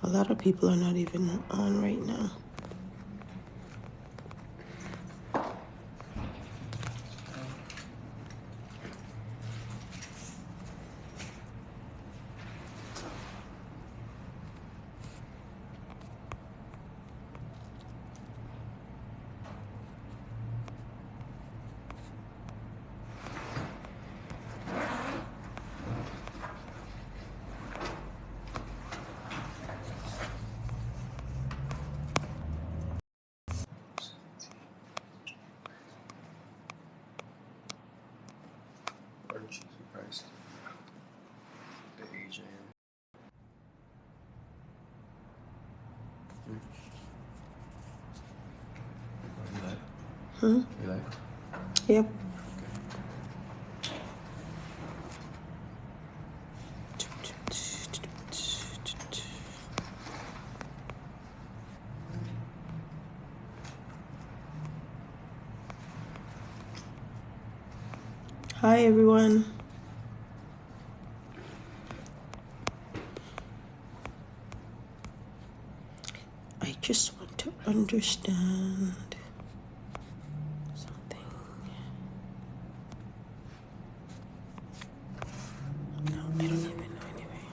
A lot of people are not even on right now. Aren't you surprised? The age I am. You like? Yep. Hi, everyone. I just want to understand something. No, I don't even know anyway.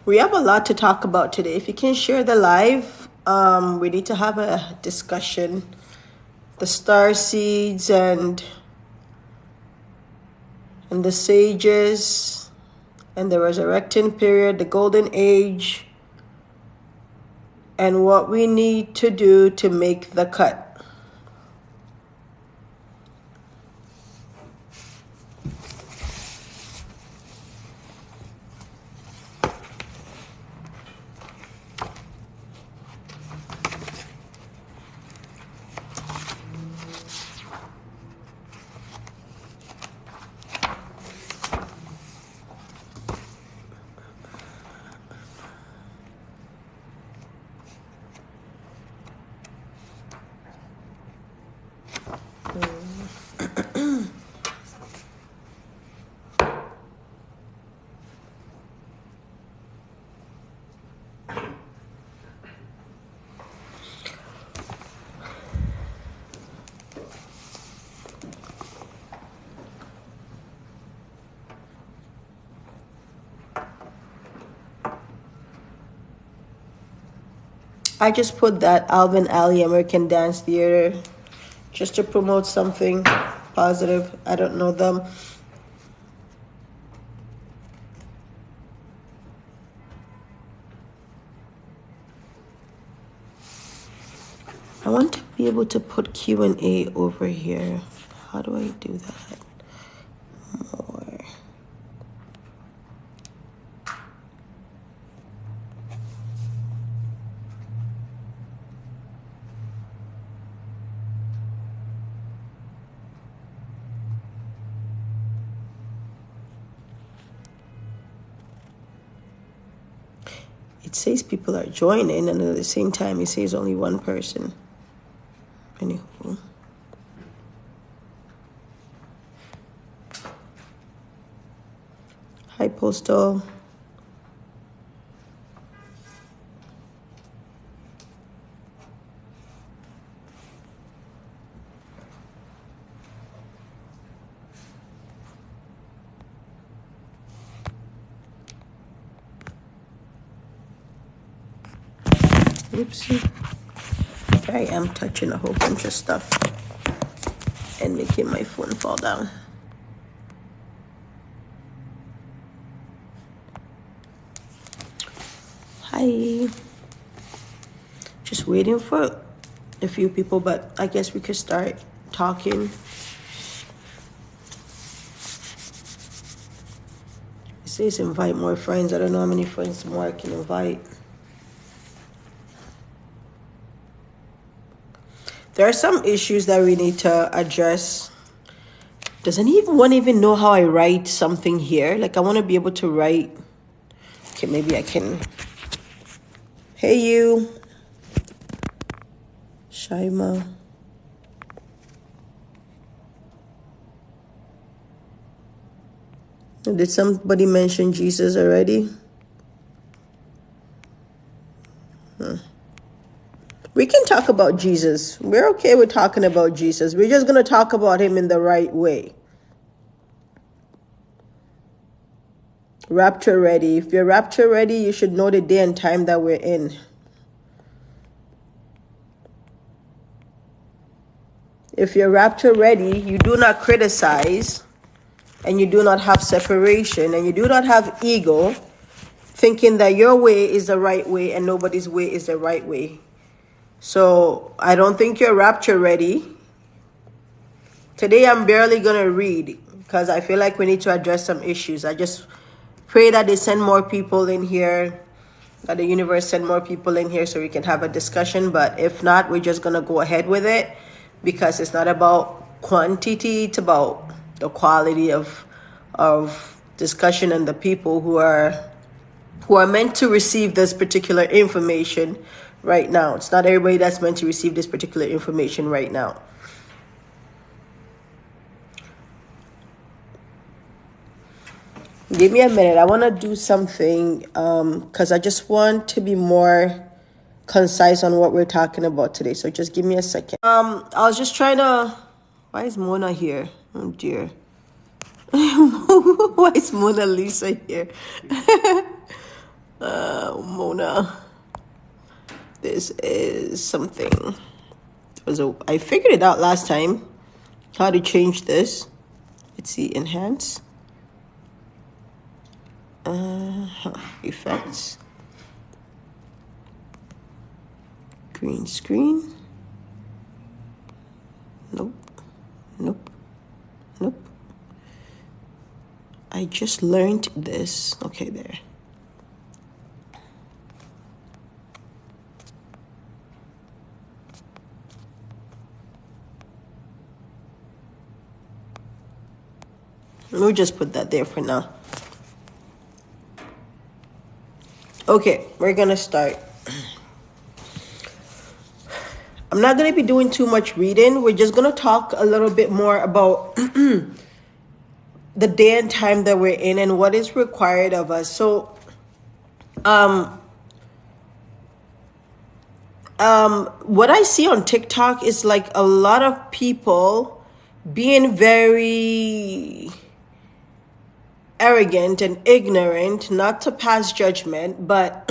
We have a lot to talk about today. If you can share the live, we need to have a discussion. The star seeds and the sages and the resurrecting period, the golden age, and what we need to do to make the cut. I just put that Alvin Alley American Dance Theater just to promote something positive. I don't know them. I want to be able to put Q&A over here. How do I do that more? It says people are joining, and at the same time, it says only one person. Anywho. Hi, Postal. Oopsie. I am touching a whole bunch of stuff and making my phone fall down. Hi. Just waiting for a few people, but I guess we could start talking. It says invite more friends. I don't know how many friends more I can invite. There are some issues that we need to address. Does anyone even know how I write something here? Like, I want to be able to write. Okay, maybe I can. Hey, you. Shaima. Did somebody mention Jesus already? We can talk about Jesus. We're okay with talking about Jesus. We're just going to talk about him in the right way. Rapture ready. If you're rapture ready, you should know the day and time that we're in. If you're rapture ready, you do not criticize, and you do not have separation, and you do not have ego, thinking that your way is the right way and nobody's way is the right way. So I don't think you're rapture ready. Today I'm barely going to read because I feel like we need to address some issues. I just pray that they send more people in here, that the universe send more people in here so we can have a discussion. But if not, we're just going to go ahead with it because it's not about quantity, it's about the quality of discussion and the people who are meant to receive this particular information right now. It's not everybody that's meant to receive this particular information right now. Give me a minute. I want to do something because I just want to be more concise on what we're talking about today. So just give me a second. I was just trying to... Why is Mona here? Oh dear. Why is Mona Lisa here? Mona. This is something. I figured it out last time. How to change this. Let's see. Enhance. Effects. Green screen. Nope. Nope. Nope. I just learned this. Okay, there. We'll just put that there for now. Okay, we're gonna start. I'm not gonna be doing too much reading. We're just gonna talk a little bit more about the day and time that we're in and what is required of us. So, what I see on TikTok is like a lot of people being very arrogant and ignorant, not to pass judgment, but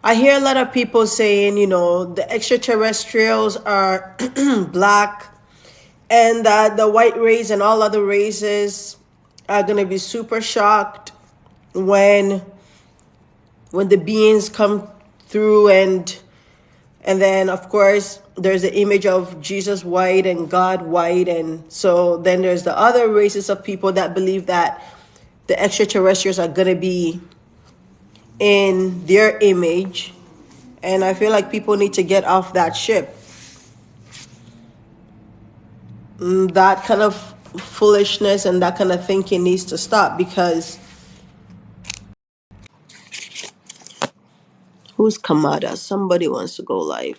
I hear a lot of people saying, you know, the extraterrestrials are black and that the white race and all other races are going to be super shocked when the beings come through and then of course there's the image of Jesus white and God white, and so then there's the other races of people that believe that the extraterrestrials are going to be in their image, and I feel like people need to get off that ship. That kind of foolishness and that kind of thinking needs to stop, because who's Kamada? Somebody wants to go live.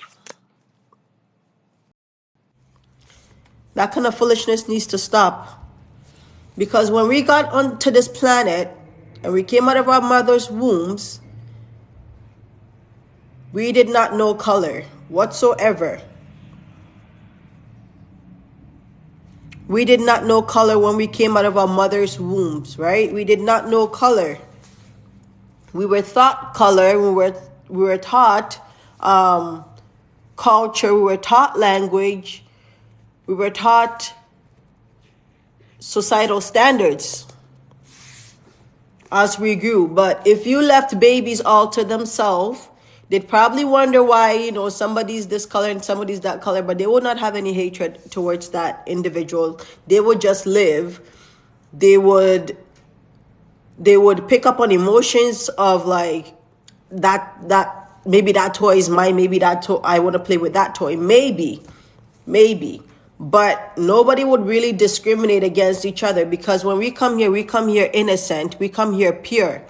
That kind of foolishness needs to stop. Because when we got onto this planet and we came out of our mother's wombs, we did not know color whatsoever. We did not know color when we came out of our mother's wombs, right? We did not know color. We were taught color. We were taught culture. We were taught language. We were taught societal standards as we grew. But if you left babies all to themselves, they'd probably wonder why, you know, somebody's this color and somebody's that color, but they would not have any hatred towards that individual. They would just live. They would pick up on emotions of like that maybe that toy is mine, maybe that toy, I want to play with that toy, maybe. But nobody would really discriminate against each other, because when we come here innocent, we come here pure.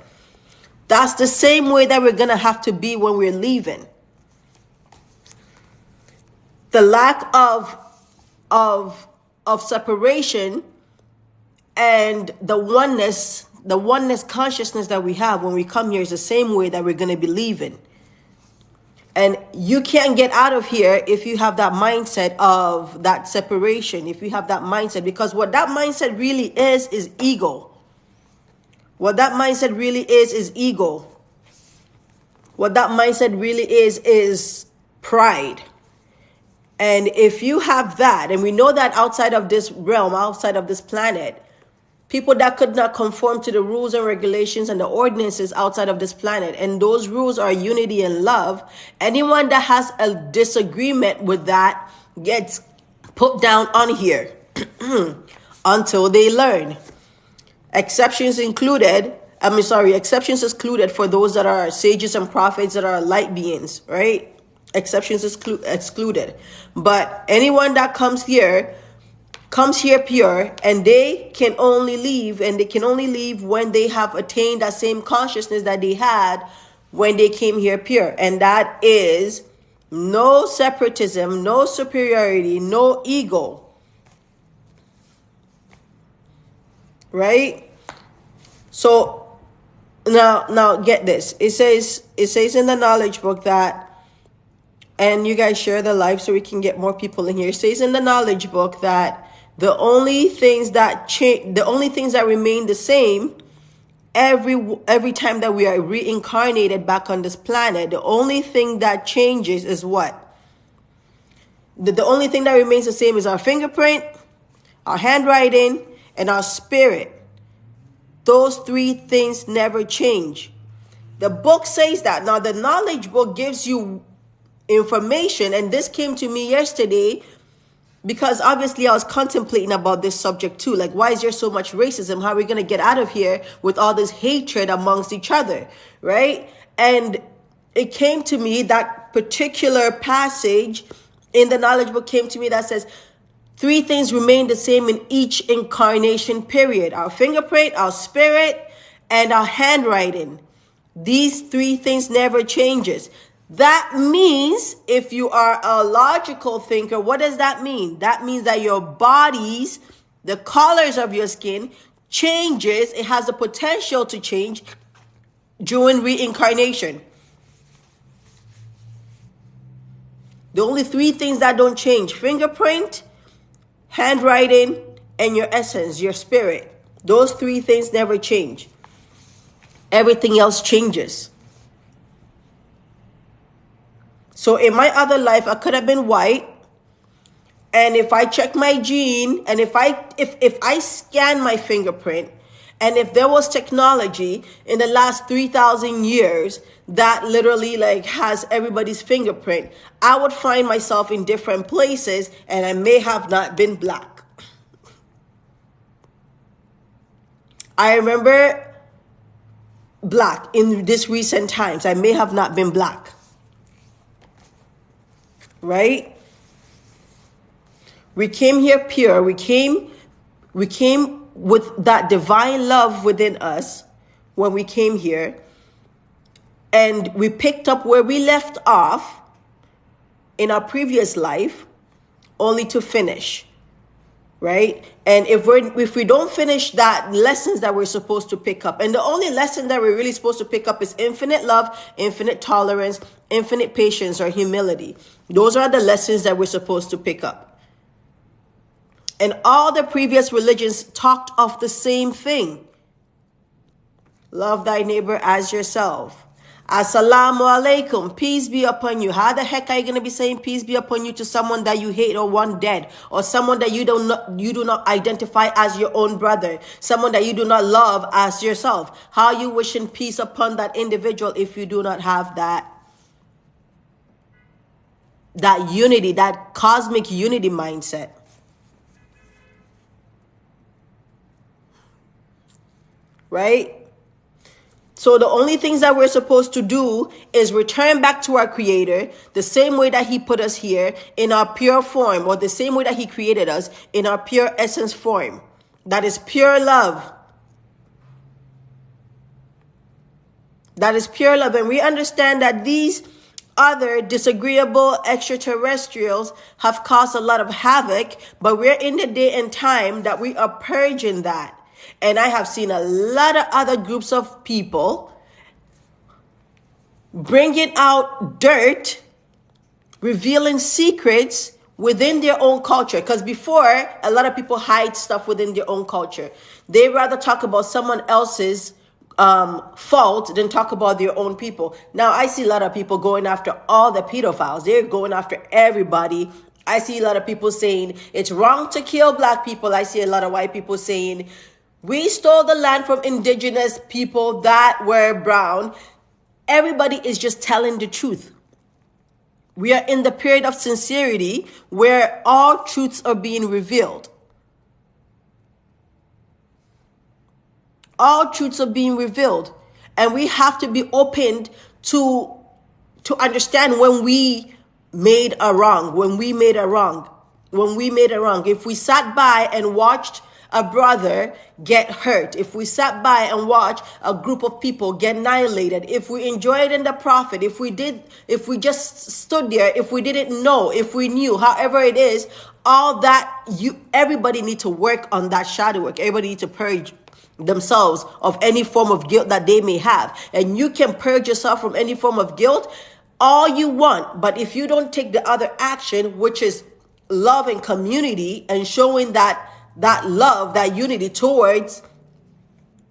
That's the same way that we're going to have to be when we're leaving. The lack of separation And the oneness consciousness that we have when we come here is the same way that we're going to be leaving. And you can't get out of here if you have that mindset of that separation, if you have that mindset, because what that mindset really is ego. What that mindset really is ego. What that mindset really is pride. And if you have that, and we know that outside of this realm, outside of this planet, people that could not conform to the rules and regulations and the ordinances outside of this planet, and those rules are unity and love, anyone that has a disagreement with that gets put down on here until they learn. Exceptions excluded for those that are sages and prophets that are light beings, right? Exceptions excluded. But anyone that comes here pure, and they can only leave when they have attained that same consciousness that they had when they came here pure. And that is no separatism, no superiority, no ego. Right? So now get this. It says in the knowledge book that, and you guys share the live so we can get more people in here. It says in the knowledge book that the only things that remain the same every time that we are reincarnated back on this planet, the only thing that changes is what? The only thing that remains the same is our fingerprint, our handwriting, and our spirit. Those three things never change. The book says that. Now, the knowledge book gives you information, and this came to me yesterday because obviously I was contemplating about this subject too. Like, why is there so much racism? How are we going to get out of here with all this hatred amongst each other, right? And it came to me, that particular passage in the knowledge book came to me that says, three things remain the same in each incarnation period: our fingerprint, our spirit, and our handwriting. These three things never changes. That means if you are a logical thinker, what does that mean? That means that your bodies, the colors of your skin changes. It has the potential to change during reincarnation. The only three things that don't change: fingerprint, handwriting, and your essence, your spirit. Those three things never change. Everything else changes. So in my other life, I could have been white. And if I check my gene, and if I scan my fingerprint, and if there was technology in the last 3,000 years that literally like has everybody's fingerprint, I would find myself in different places, and I may have not been black. I remember black in this recent times. I may have not been black. Right? We came here pure. We came with that divine love within us when we came here. And we picked up where we left off in our previous life, only to finish. Right? And if we don't finish that lessons that we're supposed to pick up, and the only lesson that we're really supposed to pick up is infinite love, infinite tolerance, infinite patience, or humility. Those are the lessons that we're supposed to pick up. And all the previous religions talked of the same thing. Love thy neighbor as yourself. Assalamu alaikum, peace be upon you. How the heck are you going to be saying peace be upon you to someone that you hate or want dead, or someone that you do not identify as your own brother, someone that you do not love as yourself? How are you wishing peace upon that individual if you do not have that unity, that cosmic unity mindset? Right? So the only things that we're supposed to do is return back to our Creator the same way that He put us here in our pure form, or the same way that He created us in our pure essence form. That is pure love. That is pure love. And we understand that these other disagreeable extraterrestrials have caused a lot of havoc, but we're in the day and time that we are purging that. And I have seen a lot of other groups of people bringing out dirt, revealing secrets within their own culture. Because before, a lot of people hide stuff within their own culture. They rather talk about someone else's fault than talk about their own people. Now, I see a lot of people going after all the pedophiles. They're going after everybody. I see a lot of people saying it's wrong to kill black people. I see a lot of white people saying we stole the land from indigenous people that were brown. Everybody is just telling the truth. We are in the period of sincerity where all truths are being revealed. All truths are being revealed. And we have to be open to understand when we made a wrong, If we sat by and watched a brother get hurt, if we sat by and watched a group of people get annihilated, if we enjoyed in the prophet, if we just stood there, if we didn't know, if we knew, however it is, all that, everybody need to work on that shadow work. Everybody need to purge themselves of any form of guilt that they may have. And you can purge yourself from any form of guilt all you want, but if you don't take the other action, which is love and community, and showing that love, that unity towards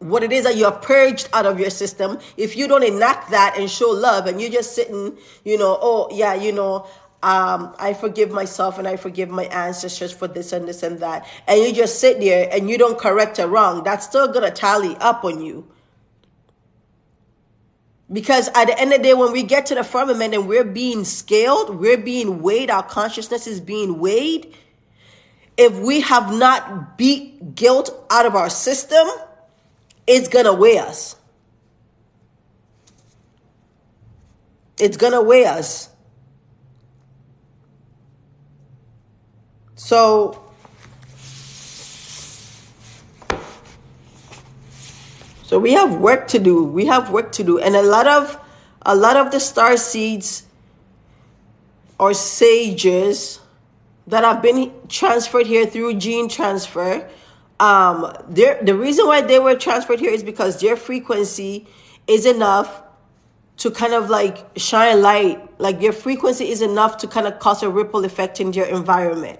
what it is that you have purged out of your system, if you don't enact that and show love, and you're just sitting, I forgive myself and I forgive my ancestors for this and this and that, and you just sit there and you don't correct a wrong, that's still gonna tally up on you. Because at the end of the day, when we get to the firmament and we're being scaled, we're being weighed, our consciousness is being weighed. If we have not beat guilt out of our system, it's going to weigh us. It's going to weigh us. So we have work to do. And a lot of the star seeds or sages that have been transferred here through gene transfer, the reason why they were transferred here is because their frequency is enough to kind of like shine light. Like their frequency is enough to kind of cause a ripple effect in their environment,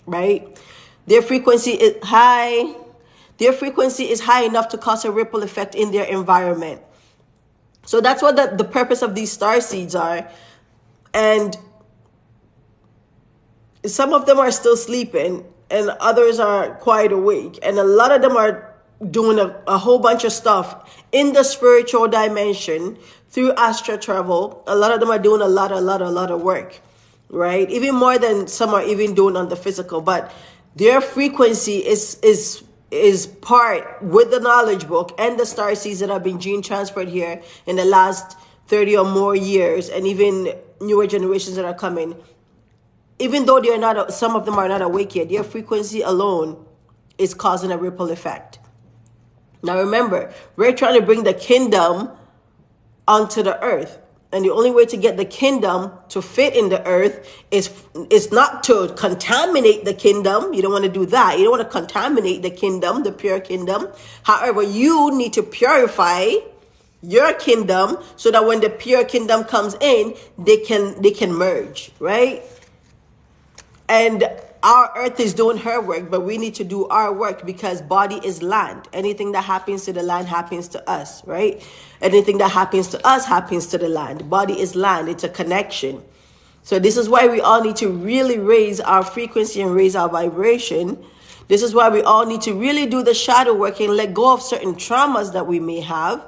right? Their frequency is high. Their frequency is high enough to cause a ripple effect in their environment. So that's what the purpose of these star seeds are. And some of them are still sleeping and others are quite awake. And a lot of them are doing a whole bunch of stuff in the spiritual dimension through astral travel. A lot of them are doing a lot of work, right? Even more than some are even doing on the physical. But their frequency is part with the knowledge book and the star seeds that have been gene transferred here in the last 30 or more years, and even newer generations that are coming. Even though they're not, some of them are not awake yet, their frequency alone is causing a ripple effect. Now remember, we're trying to bring the kingdom onto the earth. And the only way to get the kingdom to fit in the earth is not to contaminate the kingdom. You don't want to do that. You don't want to contaminate the kingdom, the pure kingdom. However, you need to purify your kingdom so that when the pure kingdom comes in, they can merge, right? And our earth is doing her work, but we need to do our work because body is land. Anything that happens to the land happens to us, right? Anything that happens to us happens to the land. Body is land. It's a connection. So this is why we all need to really raise our frequency and raise our vibration. This is why we all need to really do the shadow work and let go of certain traumas that we may have.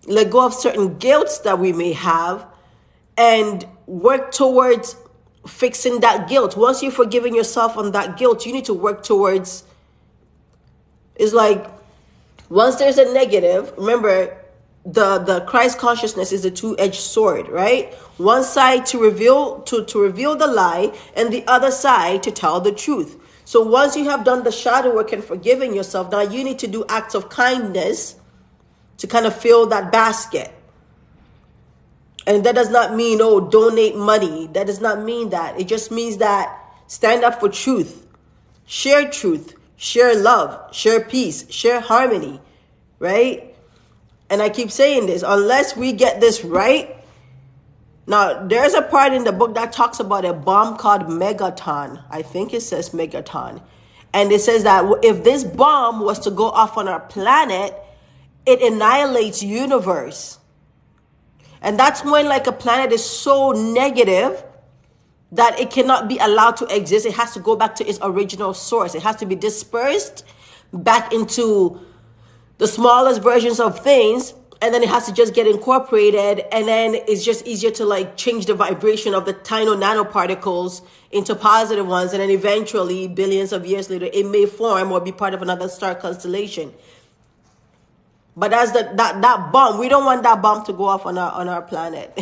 Let go of certain guilts that we may have and work towards fixing that guilt. Once you've forgiven yourself on that guilt, you need to work towards, it's like, once there's a negative, remember, the Christ consciousness is a two-edged sword, right? One side to reveal the lie, and the other side to tell the truth. So once you have done the shadow work and forgiven yourself, now you need to do acts of kindness to kind of fill that basket. And that does not mean, donate money. That does not mean that. It just means that stand up for truth. Share truth. share love, share peace, share harmony, right? And I keep saying this, unless we get this right. Now, there's a part in the book that talks about a bomb called Megaton. I think it says Megaton. And it says that if this bomb was to go off on our planet, it annihilates universe. And that's when like a planet is so negative that it cannot be allowed to exist. It has to go back to its original source. It has to be dispersed back into the smallest versions of things, and then it has to just get incorporated, and then it's just easier to like change the vibration of the tiny nanoparticles into positive ones, and then eventually billions of years later it may form or be part of another star constellation. But as that bomb, we don't want that bomb to go off on our planet.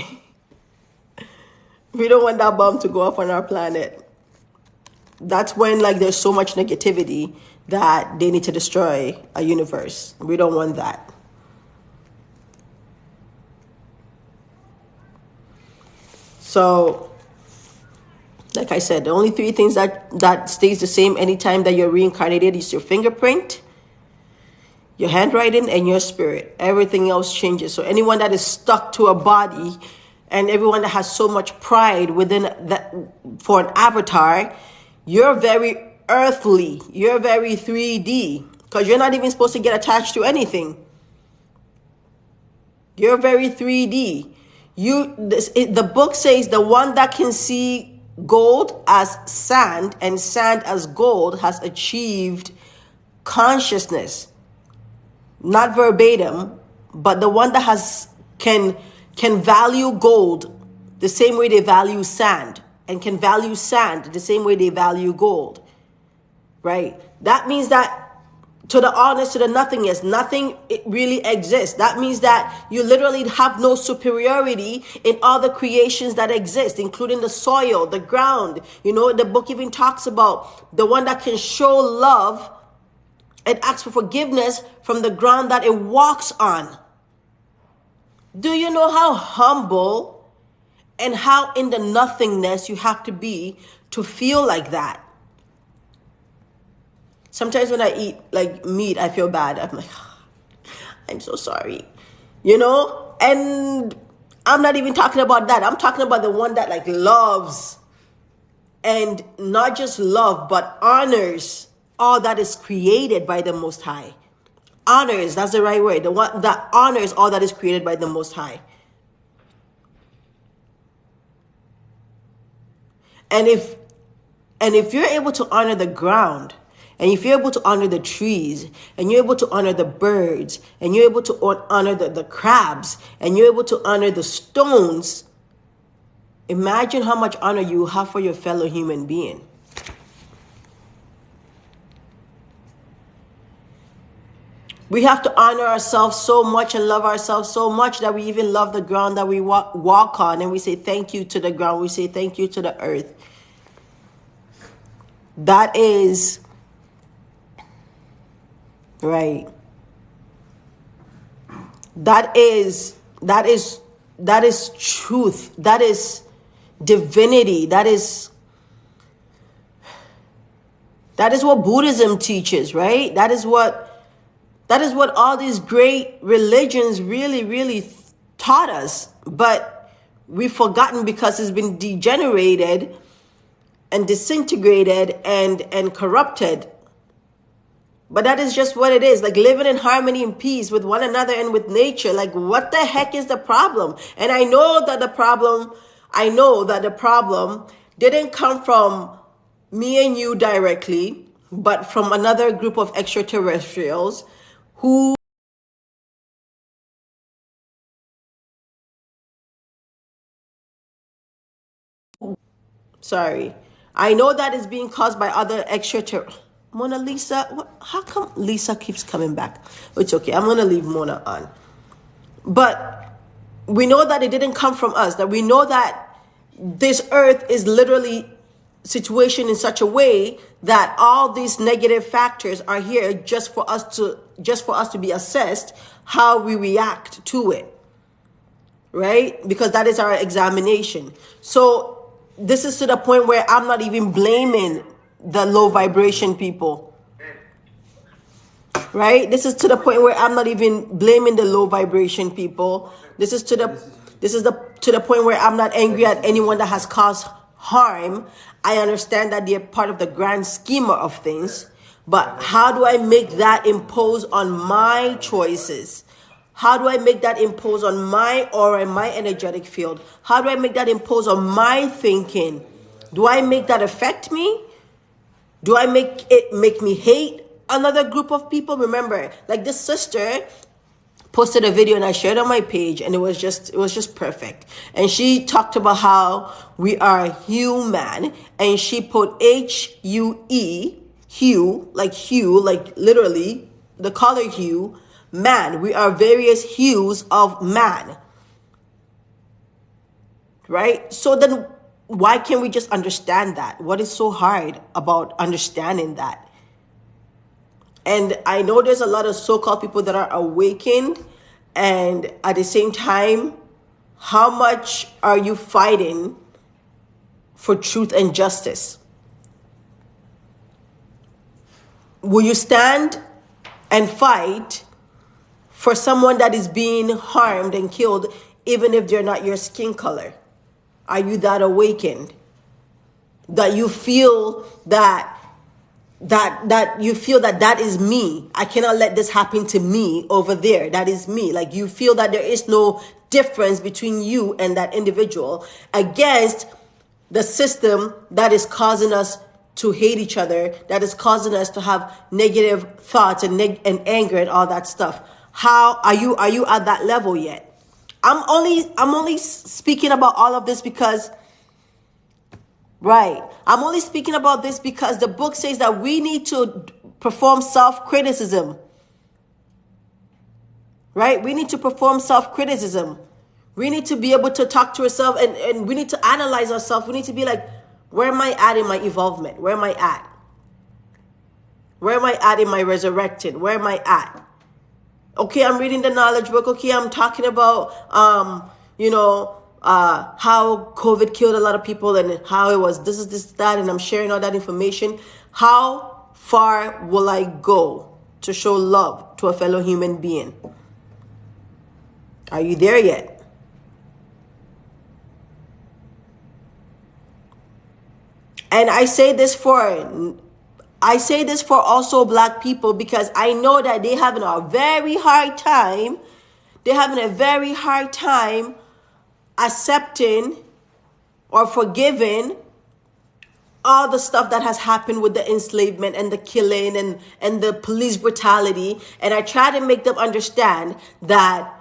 We don't want that bomb to go off on our planet. That's when like there's so much negativity that they need to destroy a universe. We don't want that. So, like I said, the only three things that stays the same anytime that you're reincarnated is your fingerprint, your handwriting, and your spirit. Everything else changes. So anyone that is stuck to a body, and everyone that has so much pride within that for an avatar, you're very earthly. You're very 3D because you're not even supposed to get attached to anything. You're very 3D. The book says the one that can see gold as sand and sand as gold has achieved consciousness. Not verbatim, but the one that can value gold the same way they value sand, and can value sand the same way they value gold, right? That means that to the honest, to the nothingness, nothing it really exists. That means that you literally have no superiority in all the creations that exist, including the soil, the ground. You know, the book even talks about the one that can show love and ask for forgiveness from the ground that it walks on. Do you know how humble and how in the nothingness you have to be to feel like that? Sometimes when I eat like meat, I feel bad. I'm like, I'm so sorry, you know? And I'm not even talking about that. I'm talking about the one that like loves, and not just love, but honors all that is created by the Most High. Honors, that's the right word. The one that honors all that is created by the Most High. And if you're able to honor the ground, and if you're able to honor the trees, and you're able to honor the birds, and you're able to honor the crabs, and you're able to honor the stones, imagine how much honor you have for your fellow human being. We have to honor ourselves so much and love ourselves so much that we even love the ground that we walk on, and we say thank you to the ground. We say thank you to the earth. That is right. That is truth. That is divinity. That is what Buddhism teaches, right? That is what all these great religions really taught us. But we've forgotten because it's been degenerated and disintegrated and corrupted. But that is just what it is. Like living in harmony and peace with one another and with nature. Like what the heck is the problem? And I know that the problem didn't come from me and you directly, but from another group of extraterrestrials who I know that is being caused by other extraterrestrials. Mona Lisa, how come Lisa keeps coming back? It's okay. I'm going to leave Mona on. But we know that it didn't come from us, that we know that this earth is literally situated in such a way that all these negative factors are here just for us to be assessed how we react to it. Right? Because that is our examination. So this is to the point where I'm not even blaming the low vibration people. right? This is to the point where I'm not even blaming the low vibration people. This is to the point where I'm not angry at anyone that has caused harm. I understand that they're part of the grand schema of things, but how do I make that impose on my choices? How do I make that impose on my aura and my energetic field? How do I make that impose on my thinking? Do I make that affect me? Do I make it make me hate another group of people? Remember, like this sister posted a video and I shared on my page, and it was just perfect. And she talked about how we are human, and she put HUE, hue, like literally the color hue, man. We are various hues of man. Right? So then why can't we just understand that? What is so hard about understanding that? And I know there's a lot of so-called people that are awakened, and at the same time, how much are you fighting for truth and justice? Will you stand and fight for someone that is being harmed and killed, even if they're not your skin color? Are you that awakened that you feel that you feel that is me? I cannot let this happen to me over there. That is me. Like, you feel that there is no difference between you and that individual against the system that is causing us to hate each other, that is causing us to have negative thoughts and anger and all that stuff. How are you at that level yet? I'm only speaking about all of this because, right, I'm only speaking about this because the book says that we need to perform self-criticism. Right? We need to perform self-criticism. We need to be able to talk to ourselves, and we need to analyze ourselves. We need to be like, where am I at in my evolvement? Where am I at? Where am I at in my resurrecting? Where am I at? Okay, I'm reading the knowledge book. Okay, I'm talking about, how COVID killed a lot of people and how it was this, that, and I'm sharing all that information. How far will I go to show love to a fellow human being? Are you there yet? And I say this for also Black people, because I know that they're having a very hard time. They're having a very hard time accepting or forgiving all the stuff that has happened with the enslavement and the killing and the police brutality. And I try to make them understand that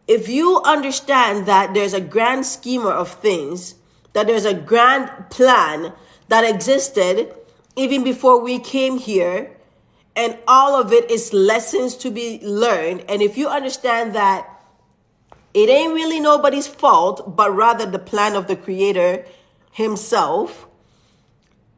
if you understand that there's a grand schema of things, that there's a grand plan that existed even before we came here, and all of it is lessons to be learned. And if you understand that it ain't really nobody's fault, but rather the plan of the Creator himself,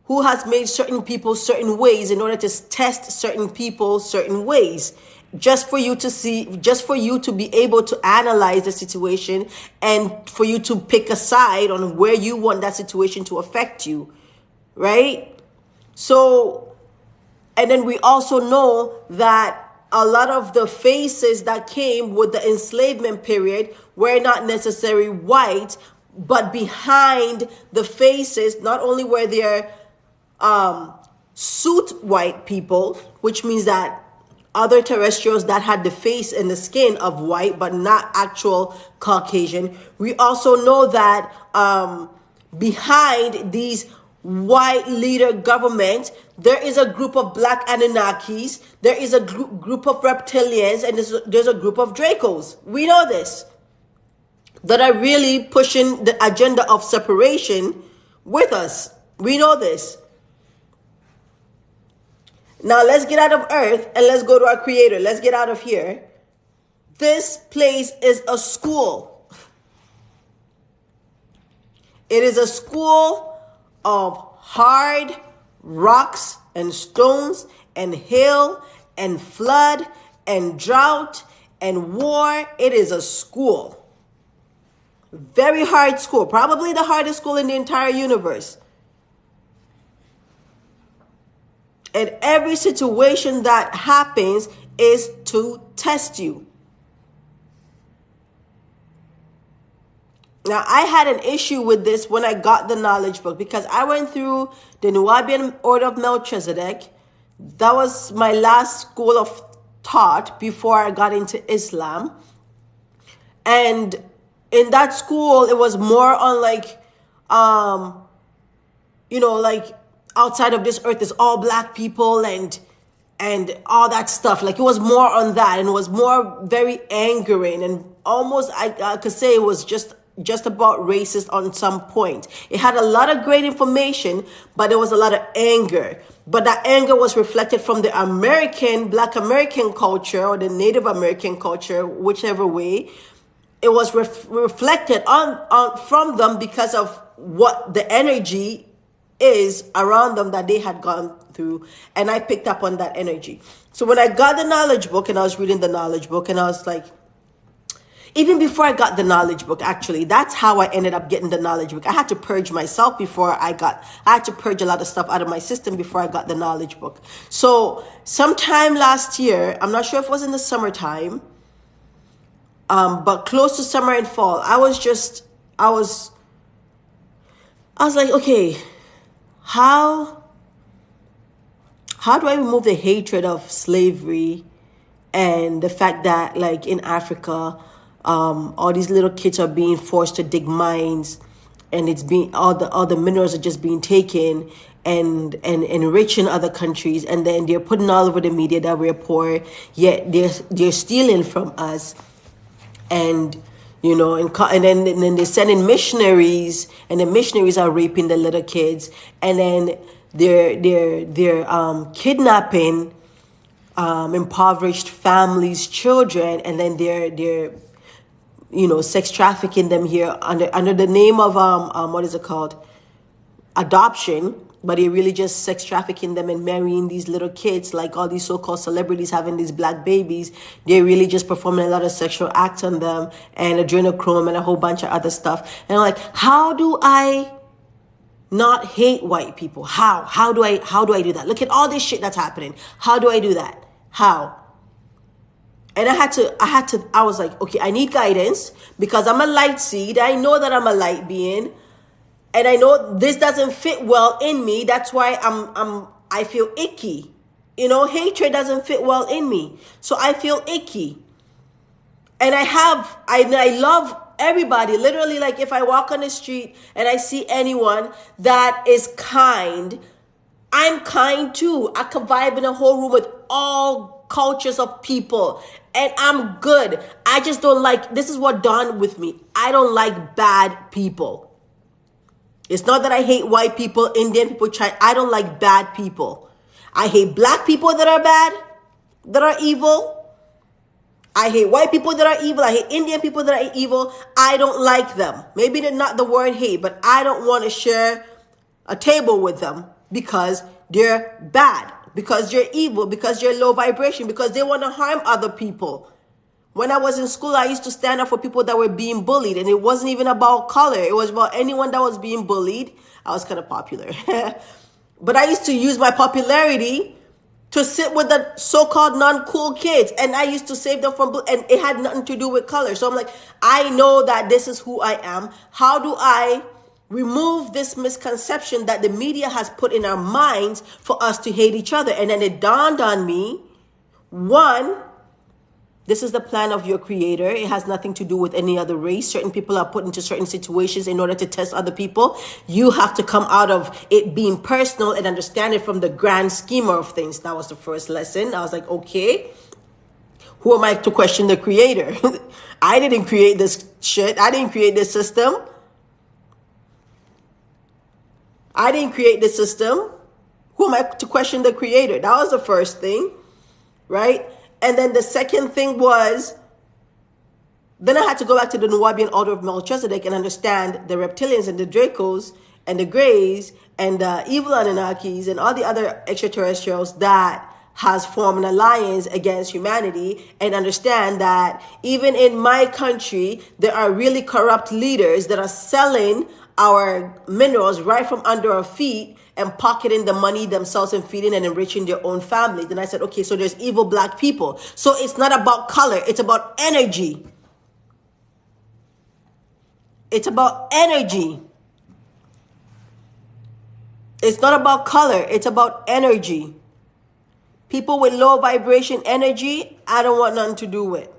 who has made certain people certain ways in order to test certain people certain ways, just for you to see, just for you to be able to analyze the situation, and for you to pick a side on where you want that situation to affect you, right? So, and then we also know that a lot of the faces that came with the enslavement period were not necessarily white, but behind the faces, not only were there suit white people, which means that other terrestrials that had the face and the skin of white, but not actual Caucasian. We also know that behind these white leader government, there is a group of Black Anunnakis, there is a group of reptilians, and there's a group of Dracos. We know this, that are really pushing the agenda of separation with us. We know this. Now let's get out of Earth and let's go to our Creator. Let's get out of here. This place is a school. It is a school of hard rocks and stones and hail and flood and drought and war. It is a school. Very hard school. Probably the hardest school in the entire universe. And every situation that happens is to test you. Now, I had an issue with this when I got the knowledge book because I went through the Nuwaubian Order of Melchizedek. That was my last school of thought before I got into Islam. And in that school, it was more on like, like outside of this earth is all black people and all that stuff. Like it was more on that, and it was more very angering, and almost I could say it was just about racist on some point. It had a lot of great information, but there was a lot of anger. But that anger was reflected from the Black American culture or the Native American culture, whichever way. It was reflected on from them because of what the energy is around them that they had gone through. And I picked up on that energy. So when I got the knowledge book and I was reading the knowledge book, and I was like, even before I got the knowledge book, actually, that's how I ended up getting the knowledge book. I had to purge myself I had to purge a lot of stuff out of my system before I got the knowledge book. So sometime last year, I'm not sure if it was in the summertime, but close to summer and fall, I was like, okay, how do I remove the hatred of slavery and the fact that, like, in Africa, all these little kids are being forced to dig mines, and it's being all the minerals are just being taken and enrich in other countries, and then they're putting all over the media that we're poor, yet they're stealing from us, and then they send in missionaries, and the missionaries are raping the little kids, and then they're kidnapping impoverished families' children, and then they're sex trafficking them here under the name of what is it called, adoption, but they're really just sex trafficking them and marrying these little kids, like all these so-called celebrities having these black babies. They're really just performing a lot of sexual acts on them and adrenochrome and a whole bunch of other stuff. And I'm like, how do I not hate white people? How do I do that? Look at all this shit that's happening. How do I do that? How? And I was like, okay, I need guidance because I'm a light seed. I know that I'm a light being, and I know this doesn't fit well in me. That's why I feel icky. Hatred doesn't fit well in me. So I feel icky. And I love everybody. Literally, like if I walk on the street and I see anyone that is kind, I'm kind too. I could vibe in a whole room with all cultures of people, and I'm good. I just don't like, this is what dawned with me. I don't like bad people. It's not that I hate white people, Indian people, I don't like bad people. I hate black people that are bad, that are evil. I hate white people that are evil. I hate Indian people that are evil. I don't like them. Maybe they're not the word hate, but I don't want to share a table with them because they're bad, because you're evil, because you're low vibration, because they want to harm other people. When I was in school, I used to stand up for people that were being bullied, and it wasn't even about color. It was about anyone that was being bullied. I was kind of popular. But I used to use my popularity to sit with the so-called non-cool kids, and I used to save them from, and it had nothing to do with color. So I'm like, I know that this is who I am. How do I remove this misconception that the media has put in our minds for us to hate each other? And then it dawned on me, one, this is the plan of your creator. It has nothing to do with any other race. Certain people are put into certain situations in order to test other people. You have to come out of it being personal and understand it from the grand scheme of things. That was the first lesson. I was like, okay, who am I to question the creator? I didn't create this shit. I didn't create this system. I didn't create the system. Who am I to question the creator? That was the first thing, right? And then the second thing was, then I had to go back to the Nuwaubian Order of Melchizedek and understand the reptilians and the Dracos and the Greys and the evil Anunnakis and all the other extraterrestrials that has formed an alliance against humanity, and understand that even in my country, there are really corrupt leaders that are selling our minerals right from under our feet and pocketing the money themselves and feeding and enriching their own family. Then I said, okay, so there's evil black people. So it's not about color, it's about energy. It's about energy. It's not about color, it's about energy. People with low vibration energy, I don't want nothing to do with.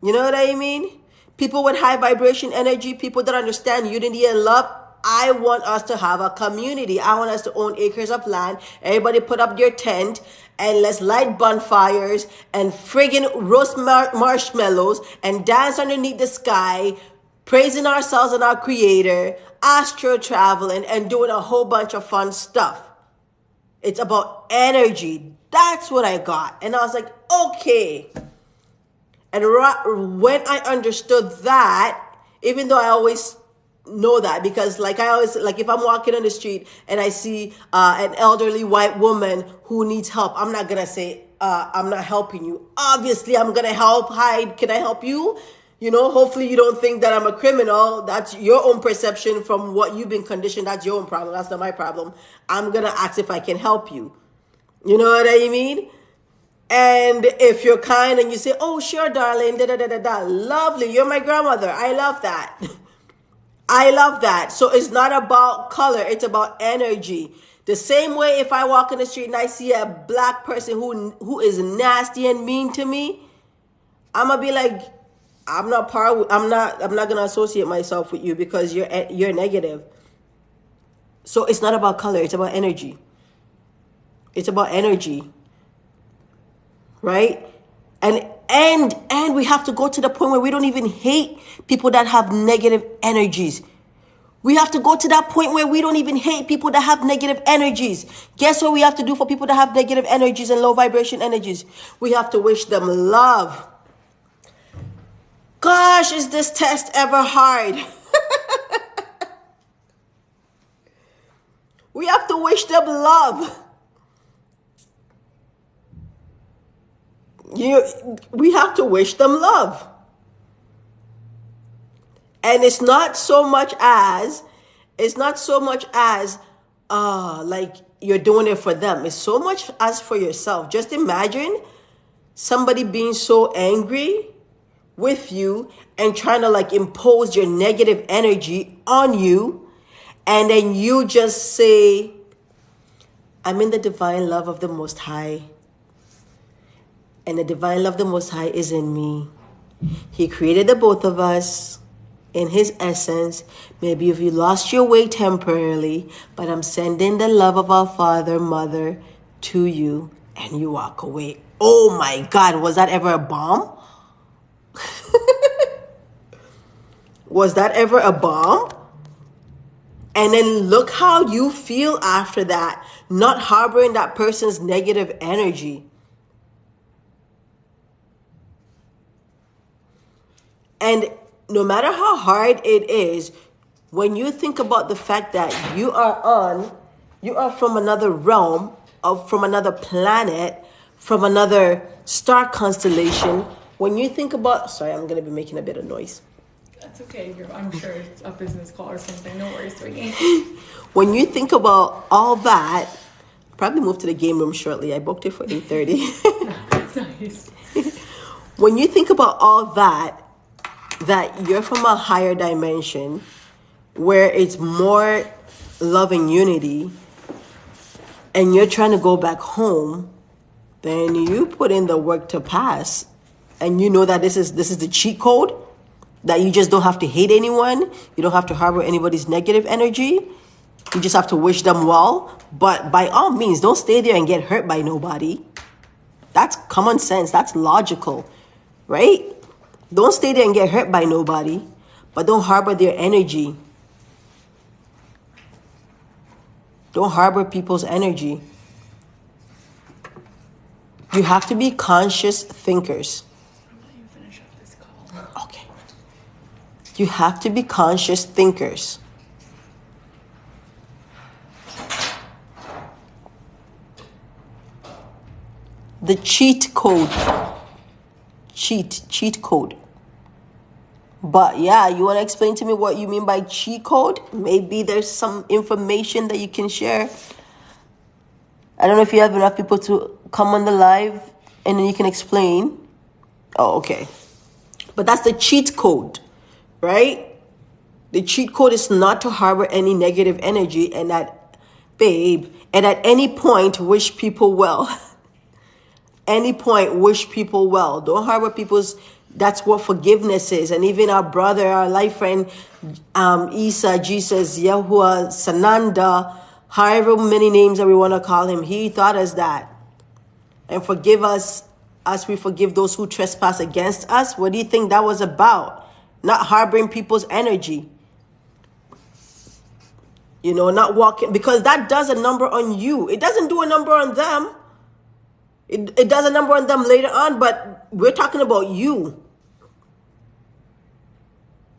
You know what I mean? People with high vibration energy, people that understand unity and love, I want us to have a community. I want us to own acres of land. Everybody put up their tent and let's light bonfires and friggin' roast marshmallows and dance underneath the sky, praising ourselves and our creator, astro traveling and doing a whole bunch of fun stuff. It's about energy. That's what I got. And I was like, okay. And when I understood that, even though I always know that, because like if I'm walking on the street and I see an elderly white woman who needs help, I'm not gonna say I'm not helping you. Obviously, I'm gonna help. Hi, can I help you? You know, hopefully you don't think that I'm a criminal. That's your own perception from what you've been conditioned. That's your own problem. That's not my problem. I'm gonna ask if I can help you. You know what I mean? And if you're kind and you say, oh, sure, darling, lovely, you're my grandmother. I love that. I love that. So it's not about color. It's about energy. The same way if I walk in the street and I see a black person who is nasty and mean to me, I'm going to be like, I'm not going to associate myself with you because you're negative. So it's not about color. It's about energy. It's about energy. Right? And we have to go to the point where we don't even hate people that have negative energies. We have to go to that point where we don't even hate people that have negative energies. Guess what we have to do for people that have negative energies and low vibration energies? We have to wish them love. Gosh, is this test ever hard? We have to wish them love. We have to wish them love. And it's not so much as like you're doing it for them. It's so much as for yourself. Just imagine somebody being so angry with you and trying to like impose your negative energy on you. And then you just say, I'm in the divine love of the Most High. And the divine love of the Most High is in me. He created the both of us in his essence. Maybe if you lost your way temporarily, but I'm sending the love of our Father, Mother to you, and you walk away. Oh my God, was that ever a bomb? Was that ever a bomb? And then look how you feel after that, not harboring that person's negative energy. And no matter how hard it is, when you think about the fact that you are from another realm, from another planet, from another star constellation, when you think about, sorry, I'm going to be making a bit of noise. That's okay. I'm sure it's a business call or something. No worries, sweetie. When you think about all that, probably move to the game room shortly. I booked it for 8:30. Nice. When you think about all that you're from a higher dimension where it's more love and unity, and you're trying to go back home, then you put in the work to pass, and you know that this is the cheat code, that you just don't have to hate anyone, you don't have to harbor anybody's negative energy, you just have to wish them well. But by all means, don't stay there and get hurt by nobody. That's common sense. That's logical, right? Don't stay there and get hurt by nobody, but don't harbor their energy. Don't harbor people's energy. You have to be conscious thinkers. I'm letting you finish up this call. Okay. You have to be conscious thinkers. The cheat code. Cheat code. But yeah, you want to explain to me what you mean by cheat code? Maybe there's some information that you can share. I don't know if you have enough people to come on the live and then you can explain. Oh, okay. But that's the cheat code, right? The cheat code is not to harbor any negative energy and at any point wish people well. Any point wish people well. Don't harbor people's. That's what forgiveness is. And even our brother, our life friend, Isa, Jesus, Yahuwah, Sananda, however many names that we want to call him, he taught us that. And forgive us as we forgive those who trespass against us. What do you think that was about? Not harboring people's energy. You know, not walking, because that does a number on you. It doesn't do a number on them. It does a number on them later on, but we're talking about you.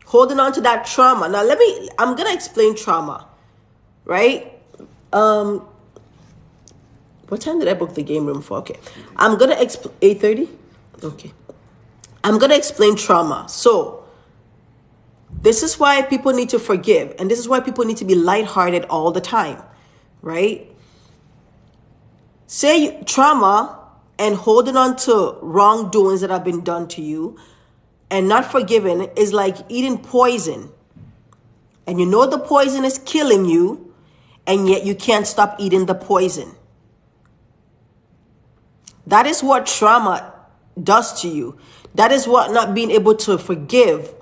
Holding on to that trauma. Now, I'm going to explain trauma, right? What time did I book the game room for? Okay. I'm going to explain, 8:30? Okay. I'm going to explain trauma. So, this is why people need to forgive. And this is why people need to be lighthearted all the time, right? Say trauma and holding on to wrongdoings that have been done to you and not forgiving is like eating poison. And you know the poison is killing you, and yet you can't stop eating the poison. That is what trauma does to you. That is what not being able to forgive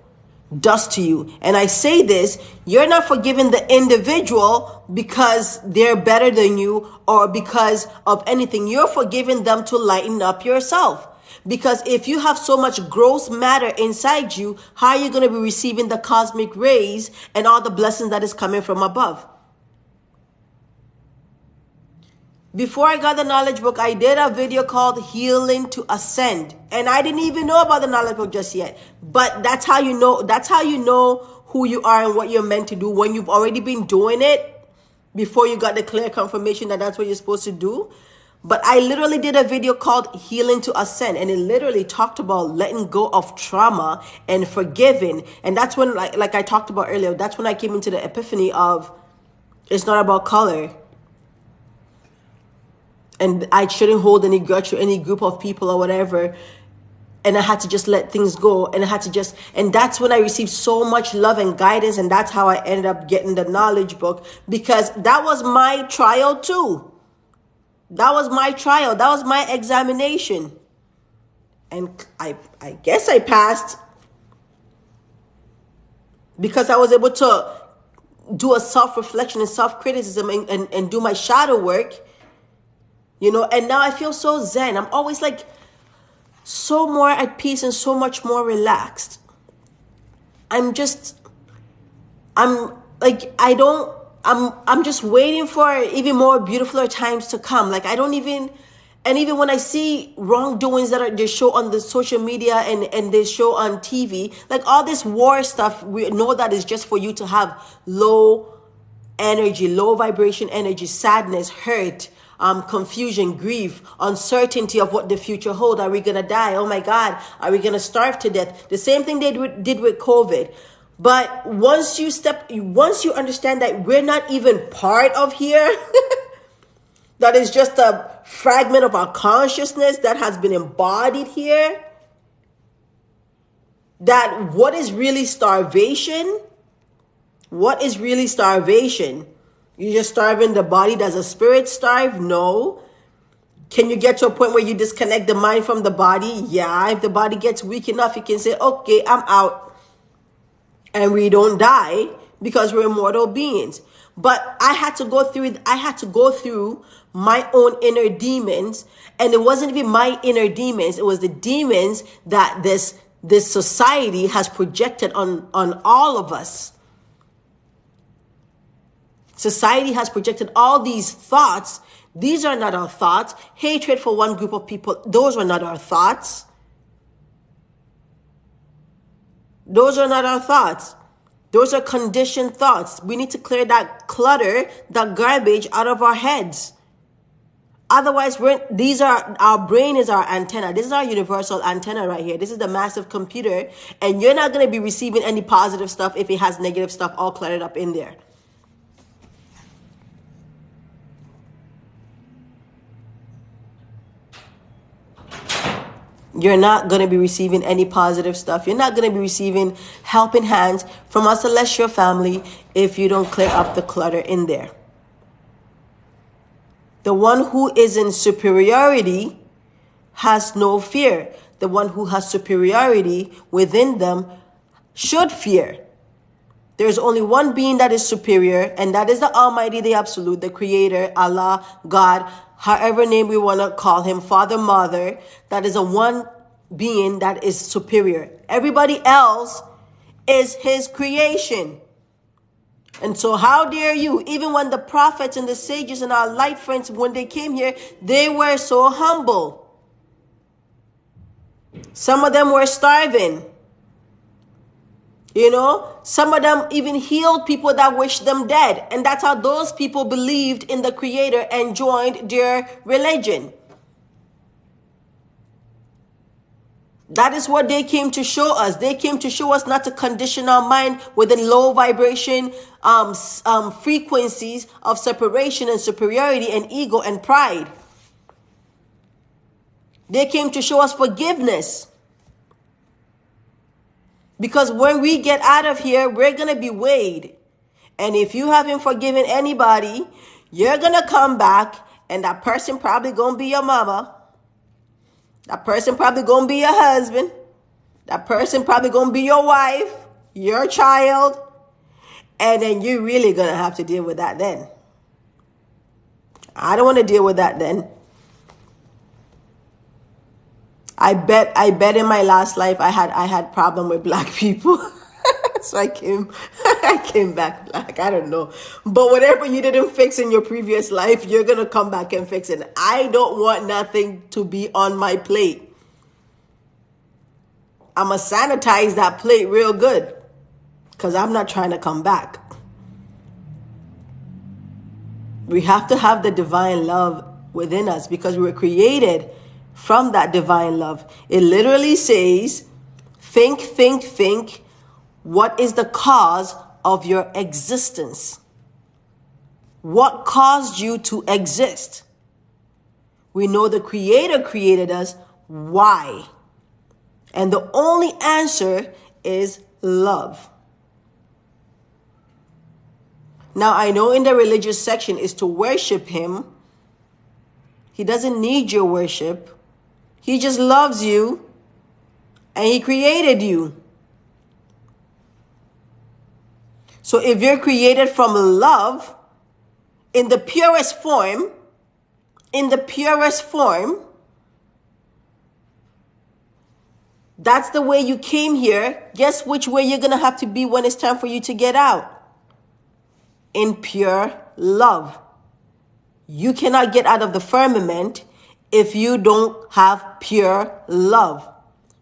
does to you. And I say this, you're not forgiving the individual because they're better than you or because of anything. You're forgiving them to lighten up yourself. Because if you have so much gross matter inside you, how are you going to be receiving the cosmic rays and all the blessings that is coming from above? Before I got the knowledge book, I did a video called Healing to Ascend. And I didn't even know about the knowledge book just yet. But that's how you know who you are and what you're meant to do when you've already been doing it before you got the clear confirmation that that's what you're supposed to do. But I literally did a video called Healing to Ascend. And it literally talked about letting go of trauma and forgiving. And that's when, like I talked about earlier, that's when I came into the epiphany of it's not about color. And I shouldn't hold any grudge to any group of people or whatever. And I had to just let things go. And that's when I received so much love and guidance. And that's how I ended up getting the knowledge book. Because that was my trial too. That was my trial. That was my examination. And I guess I passed. Because I was able to do a self-reflection and self-criticism and do my shadow work. You know, and now I feel so zen. I'm always like so more at peace and so much more relaxed. I'm just waiting for even more beautifuler times to come. Like even when I see wrongdoings that they show on the social media and they show on TV, like all this war stuff, we know that is just for you to have low energy, low vibration energy, sadness, hurt, confusion, grief, uncertainty of what the future holds. Are we going to die? Oh my God. Are we going to starve to death? The same thing they did with COVID. But once you understand that we're not even part of here, that is just a fragment of our consciousness that has been embodied here, that what is really starvation? What is really starvation? You're just starving the body. Does a spirit starve? No. Can you get to a point where you disconnect the mind from the body? Yeah. If the body gets weak enough, you can say, okay, I'm out. And we don't die because we're immortal beings. But I had to go through my own inner demons. And it wasn't even my inner demons. It was the demons that this society has projected on all of us. Society has projected all these thoughts. These are not our thoughts. Hatred for one group of people, those were not our thoughts. Those are not our thoughts. Those are conditioned thoughts. We need to clear that clutter, that garbage out of our heads, Otherwise, our brain is our antenna. This is our universal antenna right here. This is the massive computer, and you're not going to be receiving any positive stuff if it has negative stuff all cluttered up in there. You're not going to be receiving any positive stuff. You're not going to be receiving helping hands from a celestial family if you don't clear up the clutter in there. The one who is in superiority has no fear. The one who has superiority within them should fear. There's only one being that is superior, and that is the Almighty, the Absolute, the Creator, Allah, God, however name we want to call him, Father, Mother. That is a one being that is superior. Everybody else is his creation. And so how dare you, even when the prophets and the sages and our light friends, when they came here, they were so humble. Some of them were starving. You know, some of them even healed people that wished them dead. And that's how those people believed in the Creator and joined their religion. That is what they came to show us. They came to show us not to condition our mind within low vibration frequencies of separation and superiority and ego and pride. They came to show us forgiveness. Because when we get out of here, we're going to be weighed. And if you haven't forgiven anybody, you're going to come back, and that person probably going to be your mama. That person probably going to be your husband. That person probably going to be your wife, your child. And then you're really going to have to deal with that then. I don't want to deal with that then. I bet in my last life I had problem with black people. So I came back black. I don't know. But whatever you didn't fix in your previous life, you're going to come back and fix it. I don't want nothing to be on my plate. I'm going to sanitize that plate real good because I'm not trying to come back. We have to have the divine love within us because we were created from that divine love. It literally says, think. What is the cause of your existence? What caused you to exist? We know the Creator created us. Why? And the only answer is love. Now, I know in the religious section is to worship him. He doesn't need your worship. He just loves you and he created you. So if you're created from love in the purest form, that's the way you came here. Guess which way you're going to have to be when it's time for you to get out? In pure love. You cannot get out of the firmament if you don't have pure love.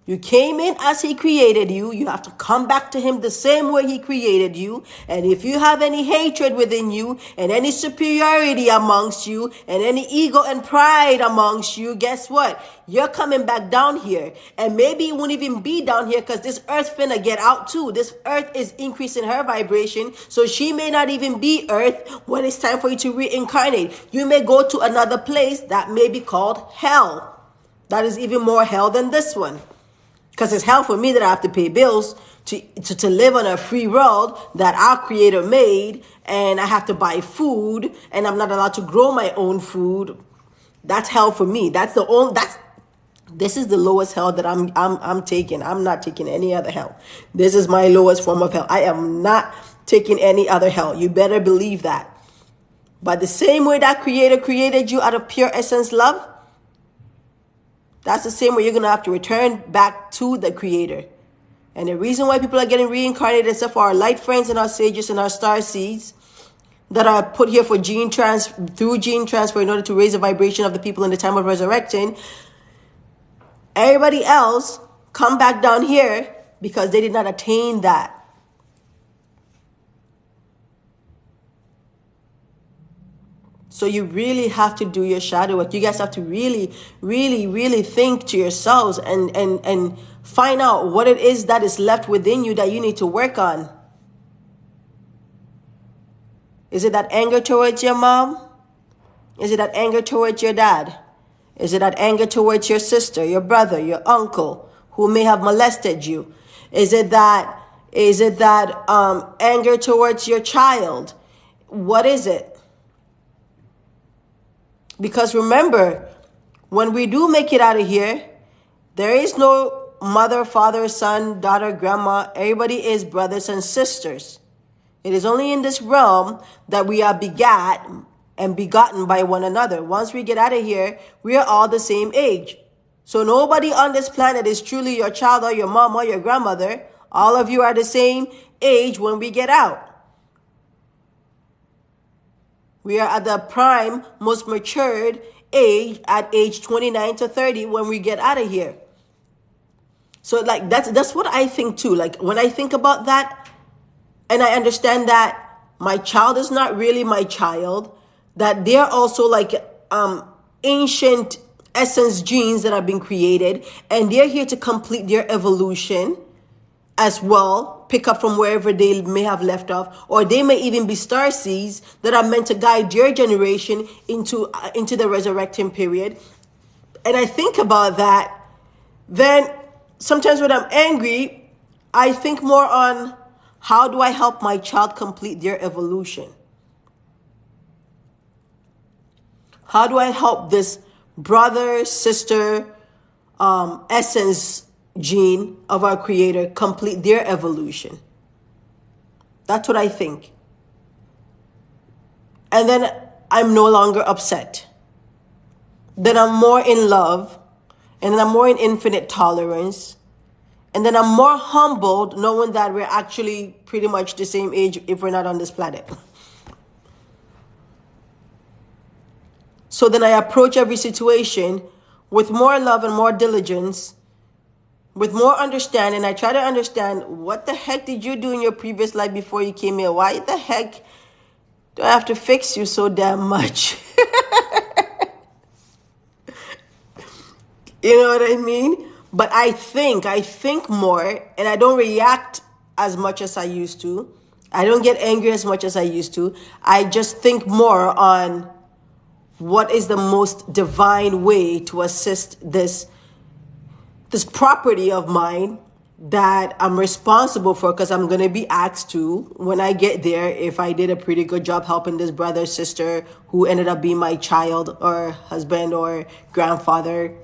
You came in as he created you. You have to come back to him the same way he created you. And if you have any hatred within you and any superiority amongst you and any ego and pride amongst you, guess what? You're coming back down here. And maybe you won't even be down here because this earth finna get out too. This earth is increasing her vibration. So she may not even be earth when it's time for you to reincarnate. You may go to another place that may be called hell. That is even more hell than this one. Because it's hell for me that I have to pay bills to live on a free world that our Creator made, and I have to buy food, and I'm not allowed to grow my own food. That's hell for me. This is the lowest hell that I'm taking. I'm not taking any other hell. This is my lowest form of hell. I am not taking any other hell. You better believe that. But the same way that Creator created you out of pure essence love, that's the same way you're going to have to return back to the Creator. And the reason why people are getting reincarnated, except for our light friends and our sages and our star seeds that are put here for through gene transfer in order to raise the vibration of the people in the time of resurrection, everybody else come back down here because they did not attain that. So you really have to do your shadow work. You guys have to really, really, really think to yourselves and find out what it is that is left within you that you need to work on. Is it that anger towards your mom? Is it that anger towards your dad? Is it that anger towards your sister, your brother, your uncle who may have molested you? Is it that anger towards your child? What is it? Because remember, when we do make it out of here, there is no mother, father, son, daughter, grandma. Everybody is brothers and sisters. It is only in this realm that we are begat and begotten by one another. Once we get out of here, we are all the same age. So nobody on this planet is truly your child or your mom or your grandmother. All of you are the same age when we get out. We are at the prime, most matured age at age 29 to 30 when we get out of here. So like that's what I think too. Like when I think about that, and I understand that my child is not really my child, that they're also like ancient essence genes that have been created, and they're here to complete their evolution as well, pick up from wherever they may have left off, or they may even be star seeds that are meant to guide your generation into the resurrecting period. And I think about that, then sometimes when I'm angry, I think more on how do I help my child complete their evolution? How do I help this brother, sister, essence gene of our creator complete their evolution? That's what I think. And then I'm no longer upset. Then I'm more in love, and then I'm more in infinite tolerance. And then I'm more humbled knowing that we're actually pretty much the same age if we're not on this planet. So then I approach every situation with more love and more diligence, with more understanding. I try to understand, what the heck did you do in your previous life before you came here? Why the heck do I have to fix you so damn much? You know what I mean? But I think more, and I don't react as much as I used to. I don't get angry as much as I used to. I just think more on what is the most divine way to assist this property of mine that I'm responsible for, because I'm going to be asked to when I get there if I did a pretty good job helping this brother, sister who ended up being my child or husband or grandfather.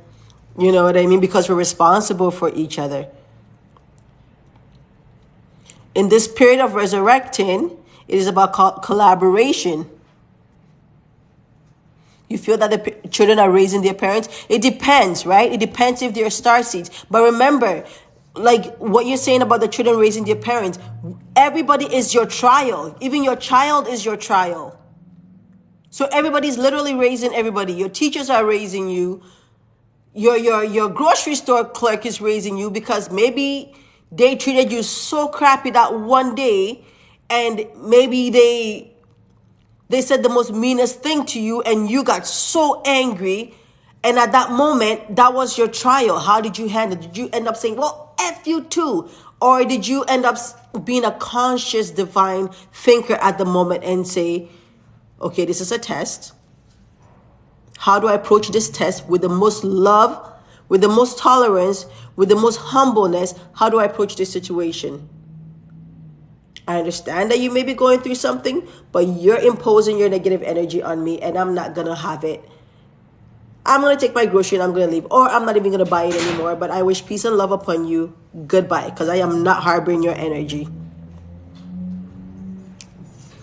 You know what I mean? Because we're responsible for each other. In this period of resurrecting, it is about collaboration. You feel that the children are raising their parents? It depends, right? It depends if they're starseeds. But remember, like what you're saying about the children raising their parents, everybody is your trial. Even your child is your trial. So everybody's literally raising everybody. Your teachers are raising you. Your grocery store clerk is raising you, because maybe they treated you so crappy that one day, and maybe they said the most meanest thing to you and you got so angry, and at that moment that was your trial. How did you handle it? Did you end up saying, well, F you too? Or did you end up being a conscious divine thinker at the moment and say, okay, this is a test. How do I approach this test with the most love, with the most tolerance, with the most humbleness? How do I approach this situation? I understand that you may be going through something, but you're imposing your negative energy on me, and I'm not going to have it. I'm going to take my grocery and I'm going to leave, or I'm not even going to buy it anymore, but I wish peace and love upon you. Goodbye, because I am not harboring your energy.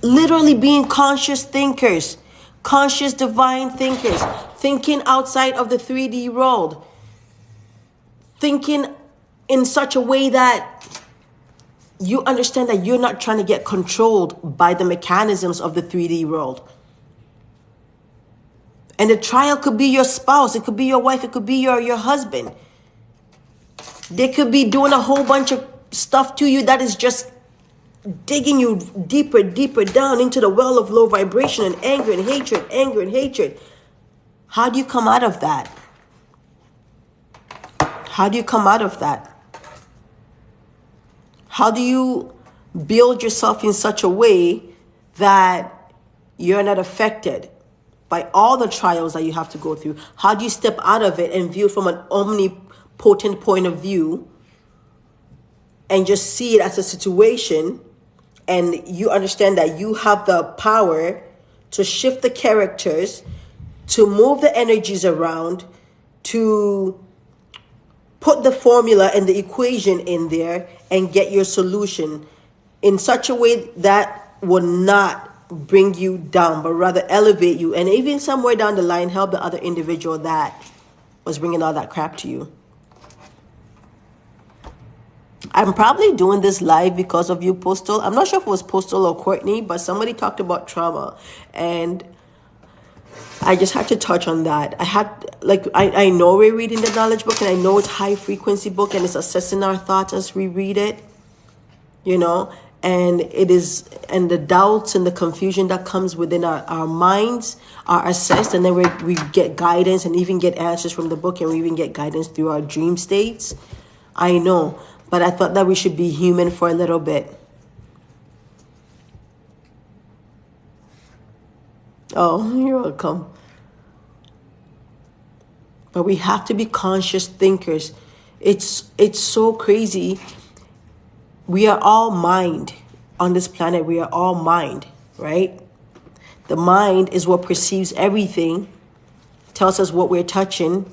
Literally being conscious thinkers. Conscious divine thinkers, thinking outside of the 3D world, thinking in such a way that you understand that you're not trying to get controlled by the mechanisms of the 3D world. And the trial could be your spouse, it could be your wife, it could be your husband. They could be doing a whole bunch of stuff to you that is just digging you deeper down into the well of low vibration and anger and hatred. How do you come out of that? How do you come out of that? How do you build yourself in such a way that you're not affected by all the trials that you have to go through? How do you step out of it and view from an omnipotent point of view and just see it as a situation, and you understand that you have the power to shift the characters, to move the energies around, to put the formula and the equation in there and get your solution in such a way that will not bring you down, but rather elevate you, and even somewhere down the line help the other individual that was bringing all that crap to you. I'm probably doing this live because of you, Postal. I'm not sure if it was Postal or Courtney, but somebody talked about trauma, and I just had to touch on that. I know we're reading the knowledge book, and I know it's high frequency book, and it's assessing our thoughts as we read it, and and the doubts and the confusion that comes within our minds are assessed, and then we get guidance and even get answers from the book, and we even get guidance through our dream states. I know, but I thought that we should be human for a little bit. Oh, you're welcome. But we have to be conscious thinkers. It's so crazy. We are all mind on this planet. We are all mind, right? The mind is what perceives everything, tells us what we're touching,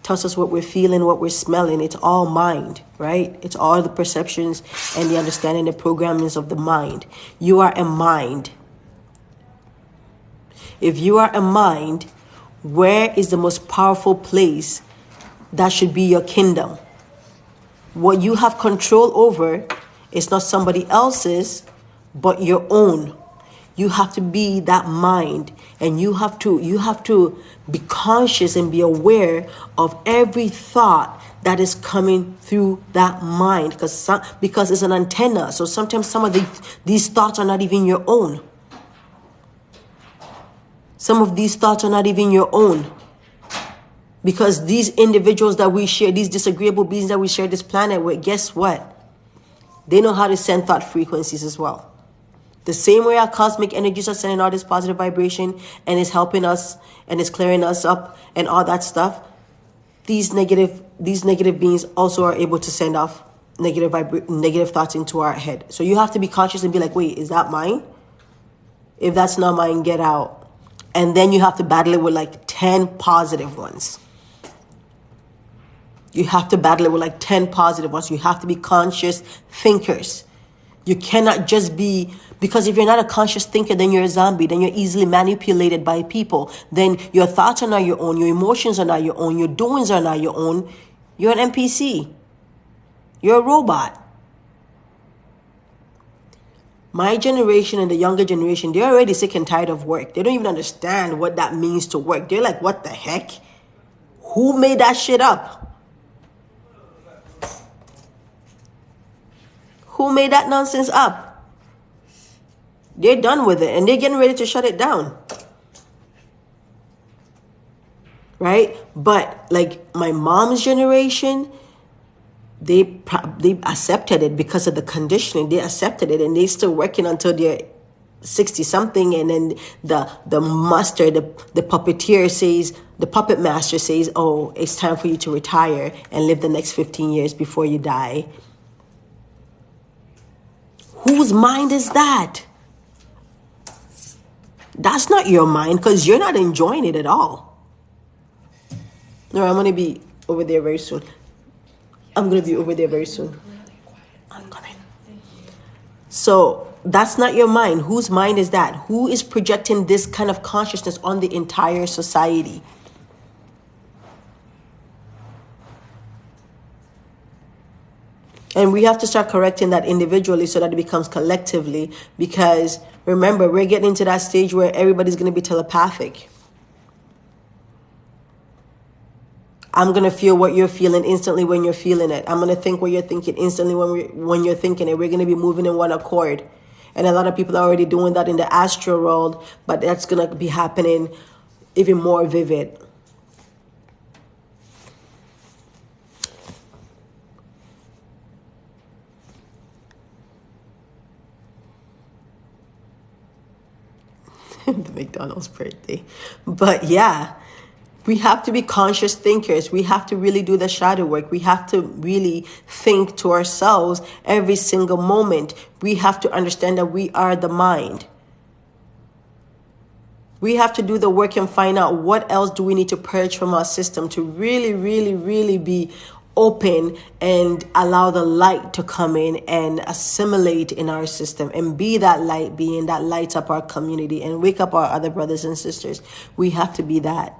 tells us what we're feeling, what we're smelling. It's all mind, right? It's all the perceptions and the understanding, the programmings of the mind. You are a mind. If you are a mind, where is the most powerful place that should be your kingdom? What you have control over is not somebody else's, but your own. You have to be that mind, and you have to be conscious and be aware of every thought that is coming through that mind, because it's an antenna. So sometimes some of these thoughts are not even your own. Some of these thoughts are not even your own, because these individuals that we share, these disagreeable beings that we share this planet with, guess what? They know how to send thought frequencies as well. The same way our cosmic energies are sending all this positive vibration and is helping us and is clearing us up and all that stuff, these negative beings also are able to send off negative thoughts into our head. So you have to be conscious and be like, wait, is that mine? If that's not mine, get out. And then you have to battle it with like 10 positive ones. You have to battle it with like 10 positive ones. You have to be conscious thinkers. You cannot just be, because if you're not a conscious thinker, then you're a zombie. Then you're easily manipulated by people. Then your thoughts are not your own. Your emotions are not your own. Your doings are not your own. You're an NPC. You're a robot. My generation and the younger generation, they're already sick and tired of work. They don't even understand what that means to work. They're like, what the heck? Who made that shit up? Who made that nonsense up? They're done with it, and they're getting ready to shut it down. Right? But like my mom's generation, they accepted it because of the conditioning. They accepted it, and they still working until they're 60 something. And then the master, the puppeteer says, the puppet master says, oh, it's time for you to retire and live the next 15 years before you die. Whose mind is that? That's not your mind, because you're not enjoying it at all. No, I'm going to be over there very soon. I'm coming. So that's not your mind. Whose mind is that? Who is projecting this kind of consciousness on the entire society? And we have to start correcting that individually so that it becomes collectively. Because remember, we're getting into that stage where everybody's going to be telepathic. I'm going to feel what you're feeling instantly when you're feeling it. I'm going to think what you're thinking instantly when you're thinking it. We're going to be moving in one accord. And a lot of people are already doing that in the astral world, but that's going to be happening even more vivid. The McDonald's birthday. But yeah, we have to be conscious thinkers. We have to really do the shadow work. We have to really think to ourselves every single moment. We have to understand that we are the mind. We have to do the work and find out what else do we need to purge from our system to really, really, really be open and allow the light to come in and assimilate in our system and be that light being that lights up our community and wake up our other brothers and sisters. We have to be that.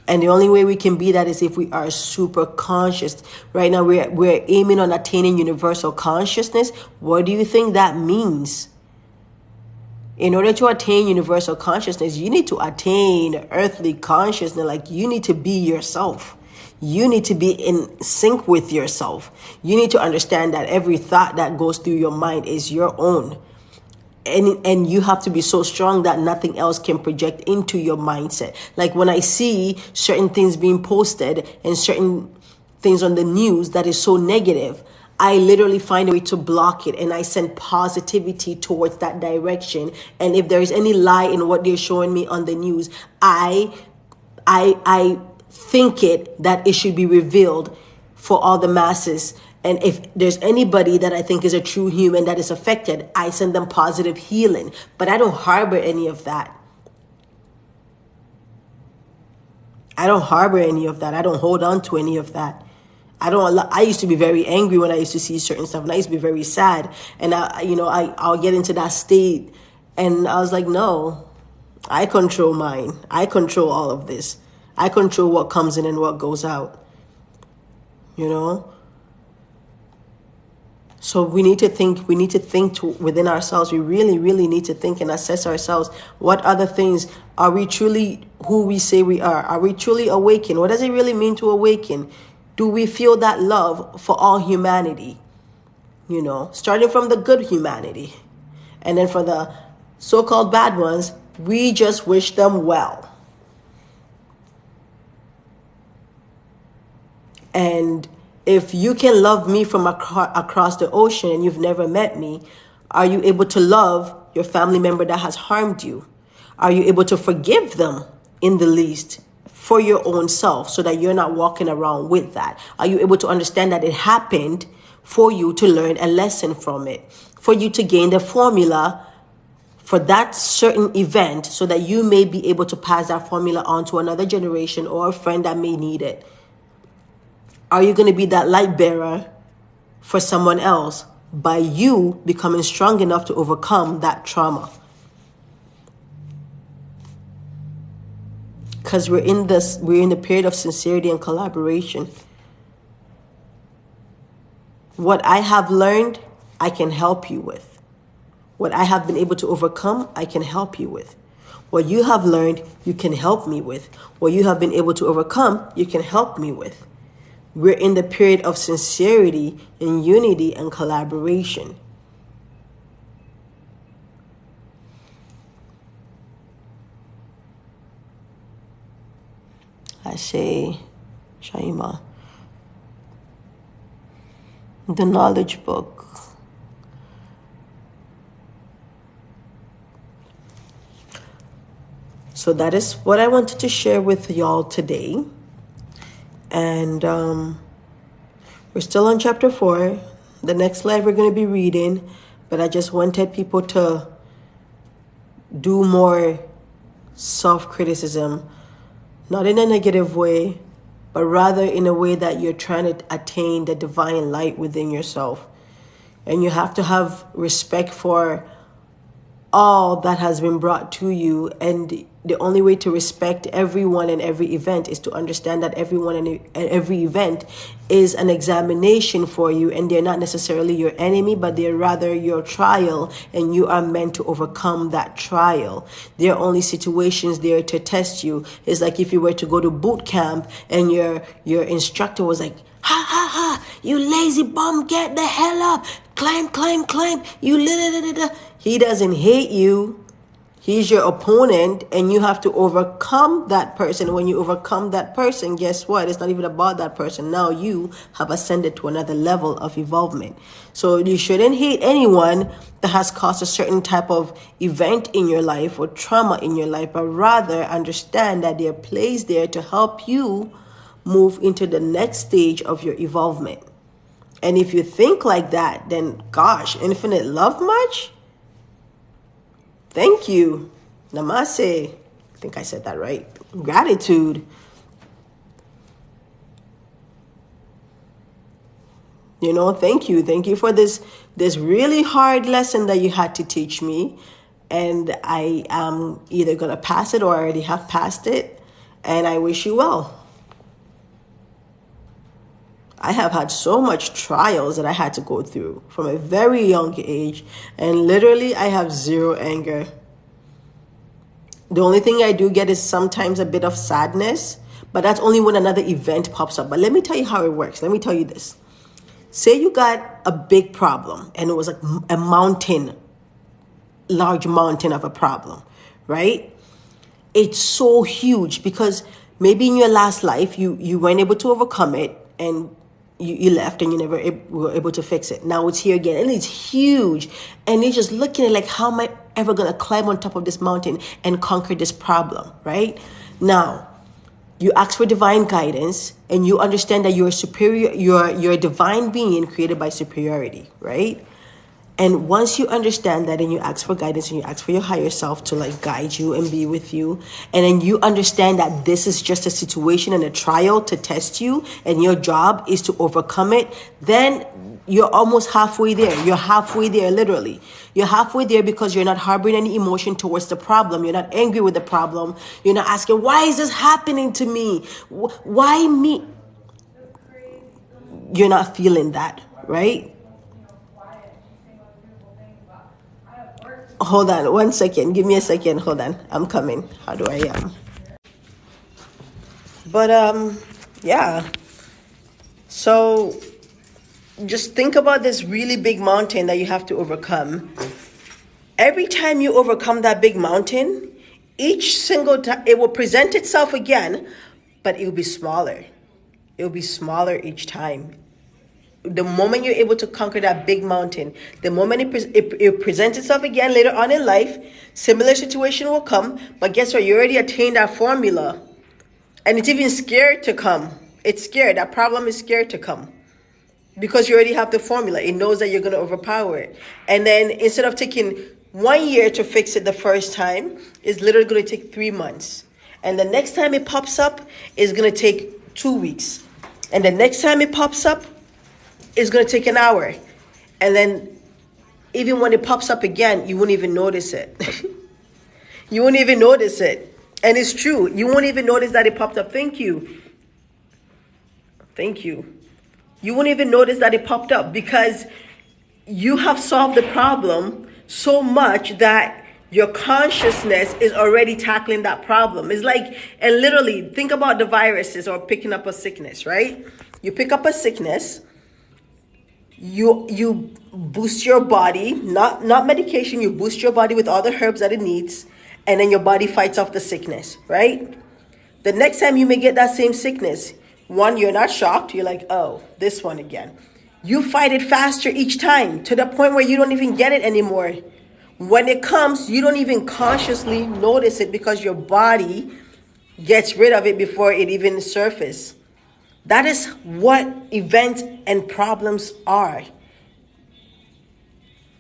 And the only way we can be that is if we are super conscious. Right now, we're aiming on attaining universal consciousness. What do you think that means? In order to attain universal consciousness, you need to attain earthly consciousness. Like, you need to be yourself. You need to be in sync with yourself. You need to understand that every thought that goes through your mind is your own. And you have to be so strong that nothing else can project into your mindset. Like when I see certain things being posted and certain things on the news that is so negative, I literally find a way to block it, and I send positivity towards that direction. And if there is any lie in what they're showing me on the news, I think it that it should be revealed for all the masses. And if there's anybody that I think is a true human that is affected, I send them positive healing. But I don't harbor any of that. I don't harbor any of that. I don't hold on to any of that. I used to be very angry when I used to see certain stuff, and I used to be very sad. And I'll get into that state, and I was like, no, I control mine. I control all of this. I control what comes in and what goes out. So we need to think within ourselves. We really, really need to think and assess ourselves. What other things are we truly who we say we are? Are we truly awakened? What does it really mean to awaken? Do we feel that love for all humanity? Starting from the good humanity. And then for the so-called bad ones, we just wish them well. And if you can love me from across the ocean and you've never met me, are you able to love your family member that has harmed you? Are you able to forgive them in the least for your own self so that you're not walking around with that? Are you able to understand that it happened for you to learn a lesson from it, for you to gain the formula for that certain event so that you may be able to pass that formula on to another generation or a friend that may need it? Are you going to be that light bearer for someone else by you becoming strong enough to overcome that trauma? Because we're in the period of sincerity and collaboration. What I have learned, I can help you with. What I have been able to overcome, I can help you with. What you have learned, you can help me with. What you have been able to overcome, you can help me with. We're in the period of sincerity and unity and collaboration. I say, Shaima, the knowledge book. So that is what I wanted to share with y'all today. And we're still on chapter 4. The next live we're going to be reading, but I just wanted people to do more self-criticism, not in a negative way, but rather in a way that you're trying to attain the divine light within yourself. And you have to have respect for all that has been brought to you, and the only way to respect everyone and every event is to understand that everyone and every event is an examination for you, and they're not necessarily your enemy, but they're rather your trial, and you are meant to overcome that trial. They're only situations there to test you. It's like if you were to go to boot camp and your instructor was like, ha ha ha, you lazy bum, get the hell up, climb, climb, climb, you da. He doesn't hate you. He's your opponent, and you have to overcome that person. When you overcome that person, guess what? It's not even about that person. Now you have ascended to another level of evolvement. So you shouldn't hate anyone that has caused a certain type of event in your life or trauma in your life, but rather understand that they're placed there to help you move into the next stage of your evolvement. And if you think like that, then gosh, infinite love much? Thank you. Namaste. I think I said that right. Gratitude. Thank you. Thank you for this really hard lesson that you had to teach me. And I am either going to pass it or I already have passed it. And I wish you well. I have had so much trials that I had to go through from a very young age. And literally, I have zero anger. The only thing I do get is sometimes a bit of sadness. But that's only when another event pops up. But let me tell you how it works. Let me tell you this. Say you got a big problem and it was like a mountain, large mountain of a problem, right? It's so huge because maybe in your last life, you weren't able to overcome it and you left and you never were able to fix it. Now it's here again and it's huge. And you're just looking at like, how am I ever going to climb on top of this mountain and conquer this problem, right? Now, you ask for divine guidance and you understand that you're superior, you're a divine being created by superiority, right? And once you understand that and you ask for guidance and you ask for your higher self to like guide you and be with you, and then you understand that this is just a situation and a trial to test you and your job is to overcome it, then you're almost halfway there. You're halfway there, literally. You're halfway there because you're not harboring any emotion towards the problem. You're not angry with the problem. You're not asking, why is this happening to me? Why me? You're not feeling that, right? Hold on 1 second. Give me a second. Hold on. I'm coming. How do I But yeah. So just think about this really big mountain that you have to overcome. Every time you overcome that big mountain, each single time it will present itself again, but it will be smaller. It will be smaller each time. The moment you're able to conquer that big mountain, the moment it presents itself again later on in life, similar situation will come. But guess what? You already attained that formula. And it's even scared to come. It's scared. That problem is scared to come. Because you already have the formula. It knows that you're going to overpower it. And then instead of taking 1 year to fix it the first time, it's literally going to take 3 months. And the next time it pops up, it's going to take 2 weeks. And the next time it pops up, it's going to take an hour. And then even when it pops up again, you won't even notice it. You won't even notice it. And it's true. You won't even notice that it popped up. Thank you. Thank you. You won't even notice that it popped up because you have solved the problem so much that your consciousness is already tackling that problem. It's like, and literally think about the viruses or picking up a sickness, right? You pick up a sickness. You boost your body, not medication, you boost your body with all the herbs that it needs, and then your body fights off the sickness, right? The next time you may get that same sickness, one, you're not shocked, you're like, oh, this one again. You fight it faster each time to the point where you don't even get it anymore. When it comes, you don't even consciously notice it because your body gets rid of it before it even surfaces. That is what events and problems are.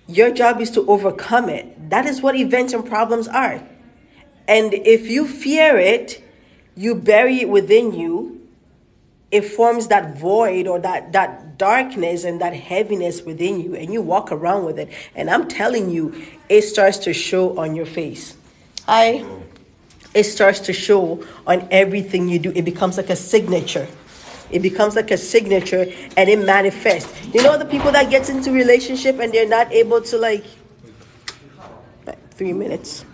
Your job is to overcome it. That is what events and problems are. And if you fear it, you bury it within you. it forms that void or that darkness and that heaviness within you, and you walk around with it. And I'm telling you, it starts to show on your face. It starts to show on everything you do. It becomes like a signature. It becomes like a signature, and it manifests. You know the people that gets into relationship and they're not able to like 3 minutes.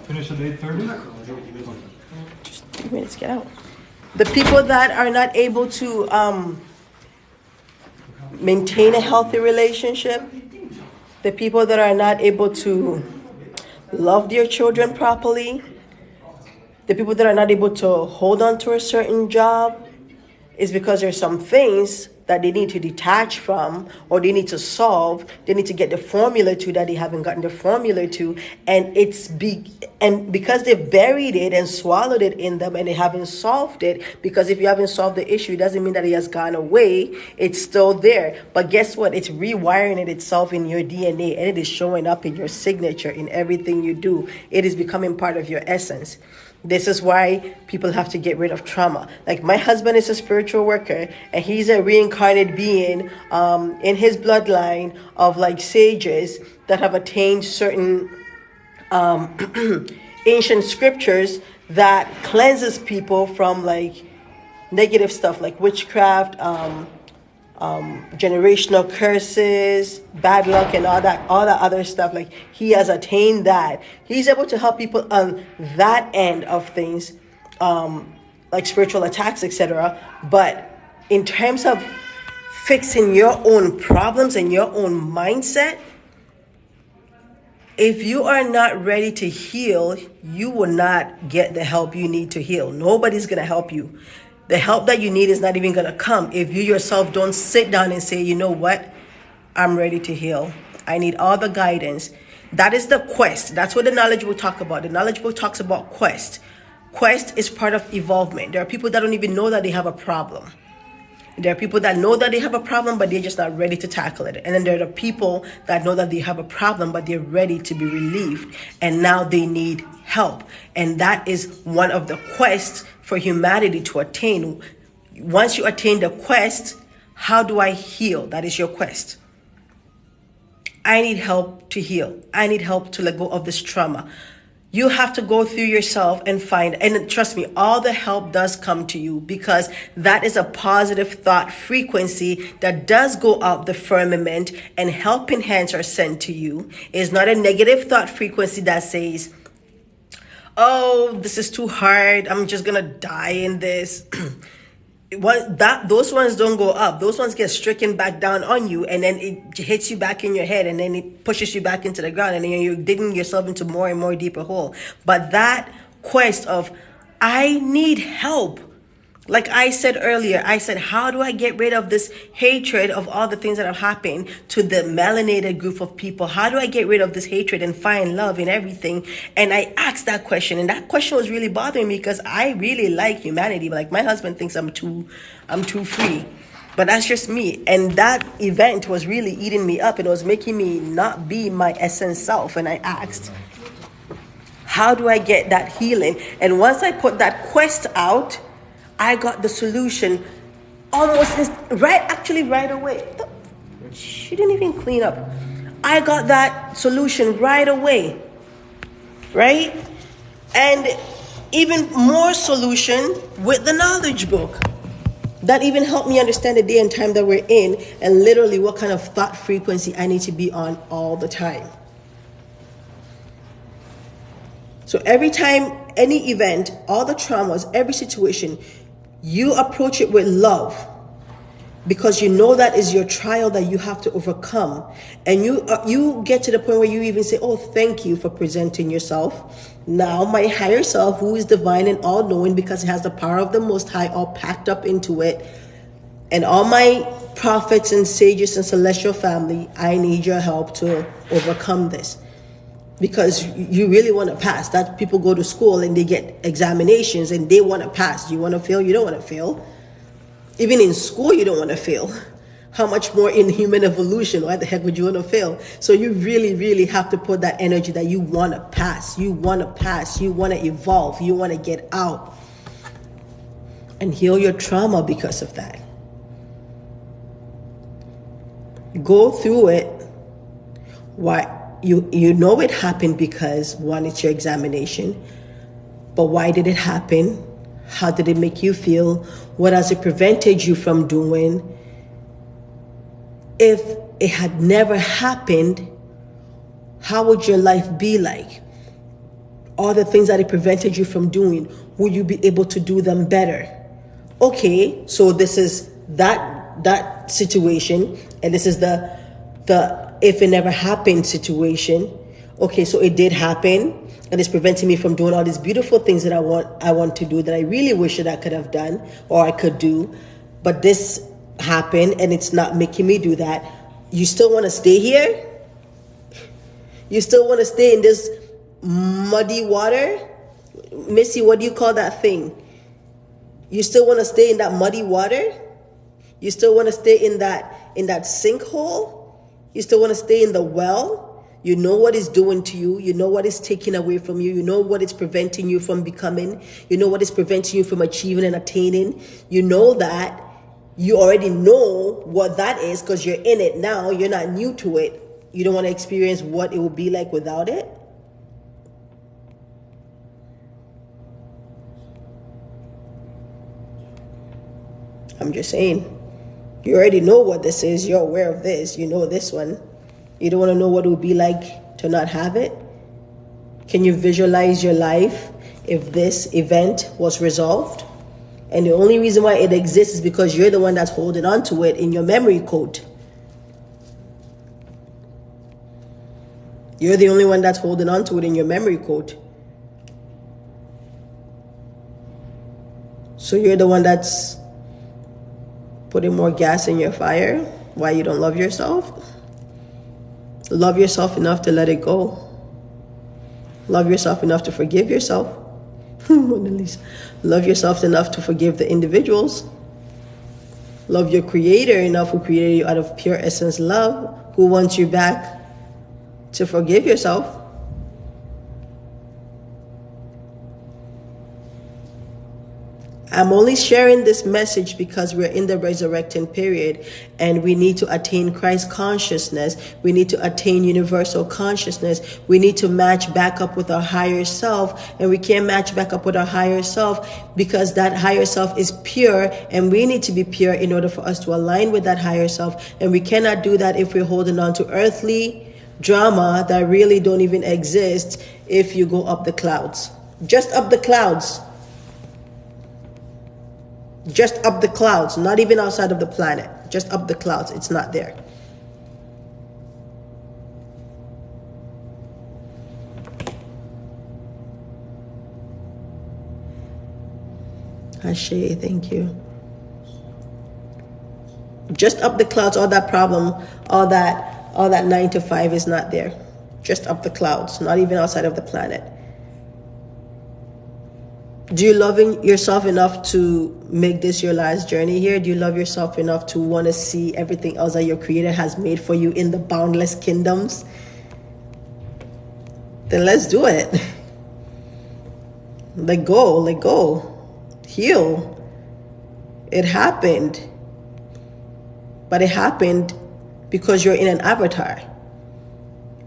Finish at 8:30? Just 3 minutes, get out. The people that are not able to maintain a healthy relationship, the people that are not able to love their children properly, the people that are not able to hold on to a certain job, is because there's some things that they need to detach from, or they need to solve. They need to get the formula to that they haven't gotten the formula to, and because they've buried it and swallowed it in them, and they haven't solved it. Because if you haven't solved the issue, it doesn't mean that it has gone away. It's still there. But guess what? It's rewiring it itself in your DNA, and it is showing up in your signature in everything you do. It is becoming part of your essence. This is why people have to get rid of trauma. Like my husband is a spiritual worker, and he's a reincarnated being in his bloodline of like sages that have attained certain ancient scriptures that cleanses people from like negative stuff like witchcraft, generational curses, bad luck, and all that other stuff. Like he has attained that. He's able to help people on that end of things, like spiritual attacks, etc. But in terms of fixing your own problems and your own mindset, if you are not ready to heal, you will not get the help you need to heal. Nobody's going to help you. The help that you need is not even going to come if you yourself don't sit down and say, you know what? I'm ready to heal. I need all the guidance. That is the quest. That's what the knowledge book talk about. The knowledge book talks about quest. Quest is part of evolvement. There are people that don't even know that they have a problem. There are people that know that they have a problem, but they're just not ready to tackle it. And then there are the people that know that they have a problem, but they're ready to be relieved. And now they need help. And that is one of the quests for humanity to attain. Once you attain the quest, how do I heal? That is your quest. I need help to heal. I need help to let go of this trauma. You have to go through yourself and find, and trust me, all the help does come to you, because that is a positive thought frequency that does go up the firmament, and helping hands are sent to you. It's not a negative thought frequency that says, oh, this is too hard, I'm just gonna die in this. Those ones don't go up. Those ones get stricken back down on you, and then it hits you back in your head, and then it pushes you back into the ground, and then you're digging yourself into more and more deeper hole. But that quest of, I need help. Like I said earlier, I said, how do I get rid of this hatred of all the things that have happened to the melanated group of people? How do I get rid of this hatred and find love in everything? And I asked that question, and that question was really bothering me, because I really like humanity. Like my husband thinks I'm too free, but that's just me. And that event was really eating me up. It was making me not be my essence self. And I asked, how do I get that healing? And once I put that quest out, I got the solution right away. She didn't even clean up. I got that solution right away, right? And even more solution with the knowledge book. That even helped me understand the day and time that we're in, and literally what kind of thought frequency I need to be on all the time. So every time, any event, all the traumas, every situation, you approach it with love, because you know that is your trial that you have to overcome. And you get to the point where you even say, oh, thank you for presenting yourself. Now my higher self, who is divine and all-knowing, because it has the power of the Most High all packed up into it, and all my prophets and sages and celestial family, I need your help to overcome this. Because you really want to pass. That people go to school and they get examinations and they want to pass. You want to fail? You don't want to fail. Even in school, you don't want to fail. How much more in human evolution? Why the heck would you want to fail? So you really, really have to put that energy that you want to pass. You want to pass. You want to evolve. You want to get out. and heal your trauma because of that. Go through it. Why you know it happened because one, it's your examination, but why did it happen? How did it make you feel? What has it prevented you from doing? If it had never happened, how would your life be like? All the things that it prevented you from doing, would you be able to do them better? Okay, so this is that situation, and this is the if it never happened situation. Okay, so it did happen, and it's preventing me from doing all these beautiful things that I want to do, that I really wish that I could have done or I could do, but this happened and it's not making me do that. You still want to stay here? You still want to stay in this muddy water? Missy, what do you call that thing? You still want to stay in that muddy water? You still want to stay in that sinkhole? You still want to stay in the well? You know what it's doing to you. You know what it's taking away from you. You know what it's preventing you from becoming. You know what it's preventing you from achieving and attaining. You know that. You already know what that is because you're in it now. You're not new to it. You don't want to experience what it would be like without it. I'm just saying. You already know what this is. You're aware of this. You know this one. You don't want to know what it would be like to not have it? Can you visualize your life if this event was resolved? And the only reason why it exists is because you're the one that's holding on to it in your memory code. You're the only one that's holding on to it in your memory code. So you're the one that's putting more gas in your fire. Why you don't love yourself? Love yourself enough to let it go. Love yourself enough to forgive yourself. Love yourself enough to forgive the individuals. Love your creator enough, who created you out of pure essence love, who wants you back, to forgive yourself. I'm only sharing this message because we're in the resurrecting period and we need to attain Christ consciousness. We need to attain universal consciousness. We need to match back up with our higher self, and we can't match back up with our higher self because that higher self is pure, and we need to be pure in order for us to align with that higher self. And we cannot do that if we're holding on to earthly drama that really don't even exist if you go up the clouds. Just up the clouds. Just up the clouds, not even outside of the planet. Just up the clouds, it's not there. Ashe, thank you. Just up the clouds, all that problem, all that 9 to 5 is not there. Just up the clouds, not even outside of the planet. Do you love yourself enough to make this your last journey here? Do you love yourself enough to want to see everything else that your creator has made for you in the boundless kingdoms? Then let's do it. Let go. Heal. It happened. But it happened because you're in an avatar.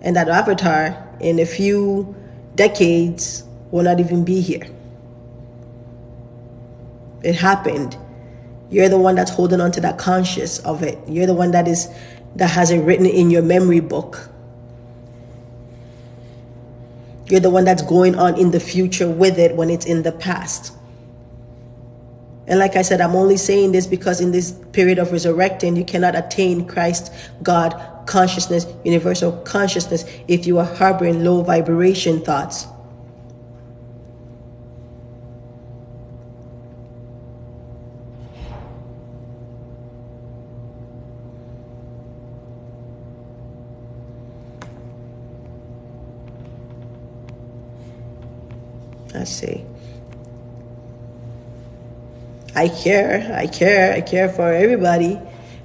And that avatar, in a few decades, will not even be here. It happened. You're the one that's holding on to that conscious of it. You're the one that has it written in your memory book. You're the one that's going on in the future with it when it's in the past. And like I said, I'm only saying this because in this period of resurrecting, you cannot attain Christ, God, consciousness, universal consciousness if you are harboring low vibration thoughts. I see. I care for everybody,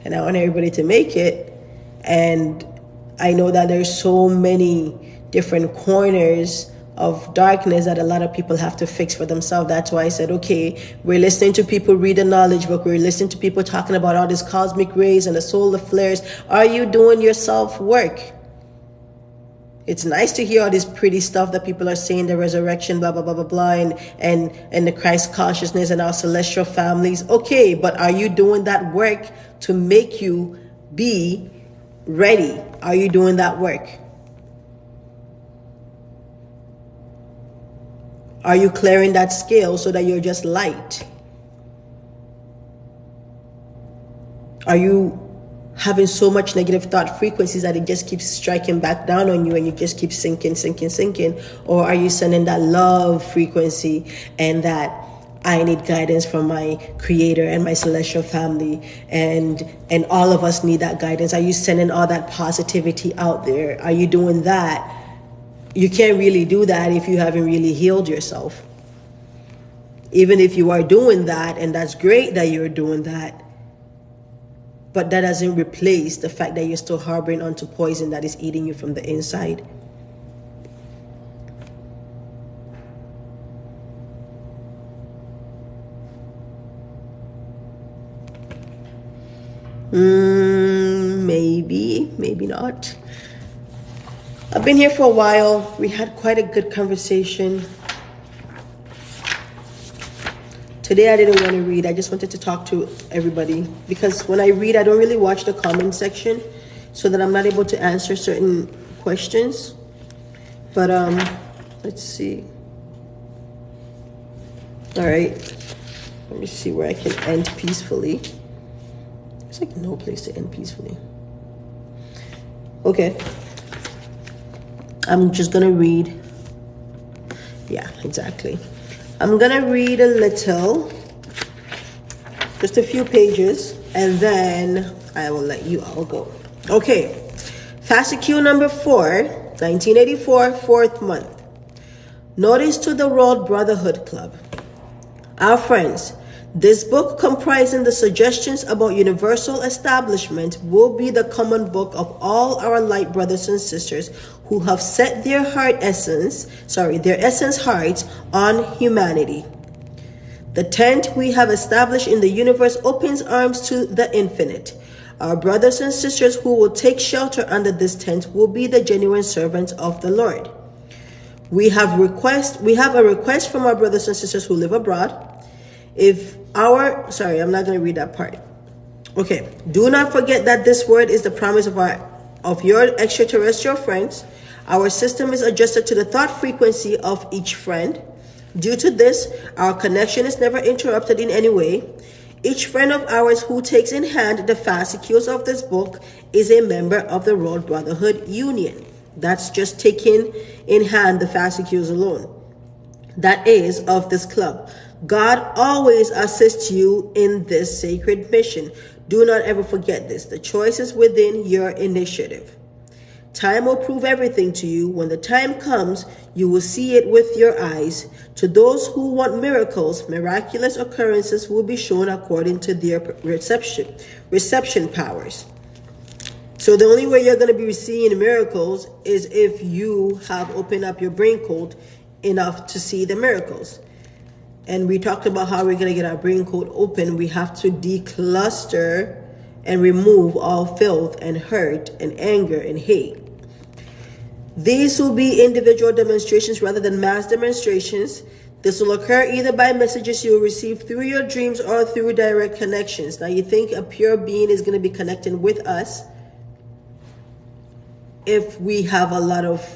and I want everybody to make it. And I know that there's so many different corners of darkness that a lot of people have to fix for themselves. That's why I said, okay, we're listening to people read the knowledge book. We're listening to people talking about all these cosmic rays and the solar flares. Are you doing your self work? It's nice to hear all this pretty stuff that people are saying, the resurrection, blah, blah, blah, blah, blah, and the Christ consciousness and our celestial families. Okay, but are you doing that work to make you be ready? Are you doing that work? Are you clearing that scale so that you're just light? Are you having so much negative thought frequencies that it just keeps striking back down on you and you just keep sinking? Or are you sending that love frequency and that I need guidance from my creator and my celestial family, and all of us need that guidance? Are you sending all that positivity out there? Are you doing that? You can't really do that if you haven't really healed yourself. Even if you are doing that, and that's great that you're doing that, but that doesn't replace the fact that you're still harboring onto poison that is eating you from the inside. Maybe not. I've been here for a while. We had quite a good conversation. Today I didn't want to read. I just wanted to talk to everybody, because when I read, I don't really watch the comment section, so that I'm not able to answer certain questions. But let's see. All right, let me see where I can end peacefully. There's like no place to end peacefully. Okay, I'm just gonna read. Yeah, exactly. I'm gonna read a little, just a few pages, and then I will let you all go. Okay, fascicule number 4, 1984, 4th month. Notice to the World Brotherhood Club. Our friends, this book, comprising the suggestions about universal establishment, will be the common book of all our light brothers and sisters who have set their essence hearts on humanity. The tent we have established in the universe opens arms to the infinite. Our brothers and sisters who will take shelter under this tent will be the genuine servants of the Lord. We have a request from our brothers and sisters who live abroad. I'm not going to read that part. Okay. Do not forget that this word is the promise of your extraterrestrial friends. Our system is adjusted to the thought frequency of each friend. Due to this, our connection is never interrupted in any way. Each friend of ours who takes in hand the fascicules of this book is a member of the World Brotherhood Union. That's just taking in hand the fascicules alone. That is of this club. God always assists you in this sacred mission. Do not ever forget this. The choice is within your initiative. Time will prove everything to you. When the time comes, you will see it with your eyes. To those who want miracles, miraculous occurrences will be shown according to their reception powers. So the only way you're going to be seeing miracles is if you have opened up your brain code enough to see the miracles. And we talked about how we're going to get our brain code open. We have to decluster and remove all filth and hurt and anger and hate. These will be individual demonstrations rather than mass demonstrations. This will occur either by messages you will receive through your dreams or through direct connections. Now, you think a pure being is going to be connecting with us if we have a lot of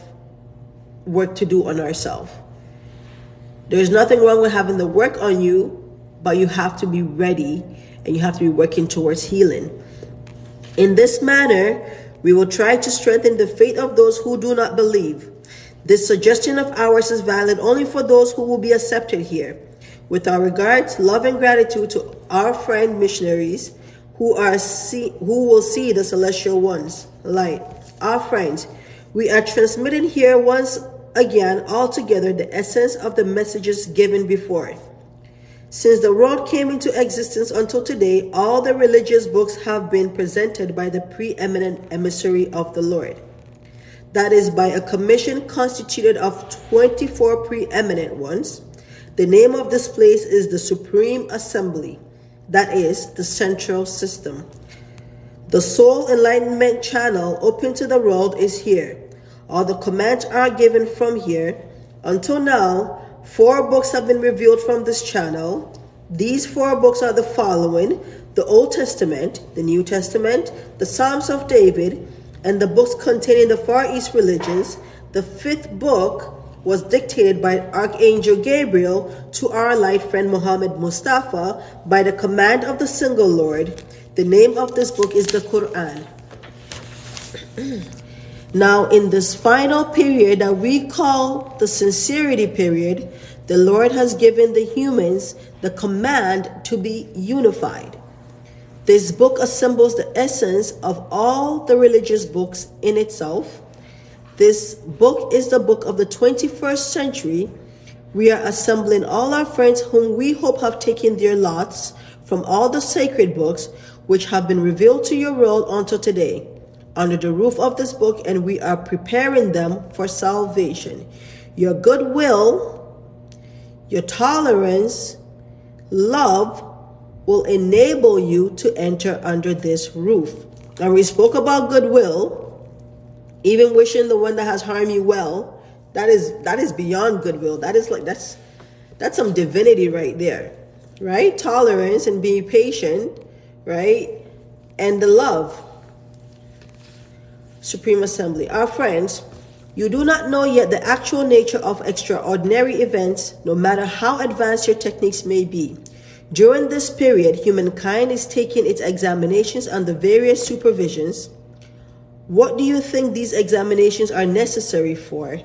work to do on ourselves. There's nothing wrong with having the work on you, but you have to be ready and you have to be working towards healing. In this manner, we will try to strengthen the faith of those who do not believe. This suggestion of ours is valid only for those who will be accepted here. With our regards, love and gratitude to our friend missionaries who will see the celestial ones light. Our friends, we are transmitting here once again all together the essence of the messages given before. Since the world came into existence until today, all the religious books have been presented by the preeminent emissary of the Lord. that is by a commission constituted of 24 preeminent ones. The name of this place is the Supreme Assembly, that is the central system. The sole enlightenment channel open to the world is here. All the commands are given from here. Until now, 4 books have been revealed from this channel. These 4 books are the following: the Old Testament, the New Testament, the Psalms of David, and the books containing the Far East religions. The 5th book was dictated by Archangel Gabriel to our light friend Muhammad Mustafa by the command of the single Lord. The name of this book is the Quran. Now, in this final period that we call the sincerity period, the Lord has given the humans the command to be unified. This book assembles the essence of all the religious books in itself. This book is the book of the 21st century. We are assembling all our friends whom we hope have taken their lots from all the sacred books which have been revealed to your world until today, under the roof of this book, and we are preparing them for salvation. Your goodwill, your tolerance, love will enable you to enter under this roof. And we spoke about goodwill, even wishing the one that has harmed you well. That is beyond goodwill. That's some divinity right there, right? Tolerance and being patient, right? And the love. Supreme Assembly. Our friends, you do not know yet the actual nature of extraordinary events, no matter how advanced your techniques may be. During this period, humankind is taking its examinations under various supervisions. What do you think these examinations are necessary for?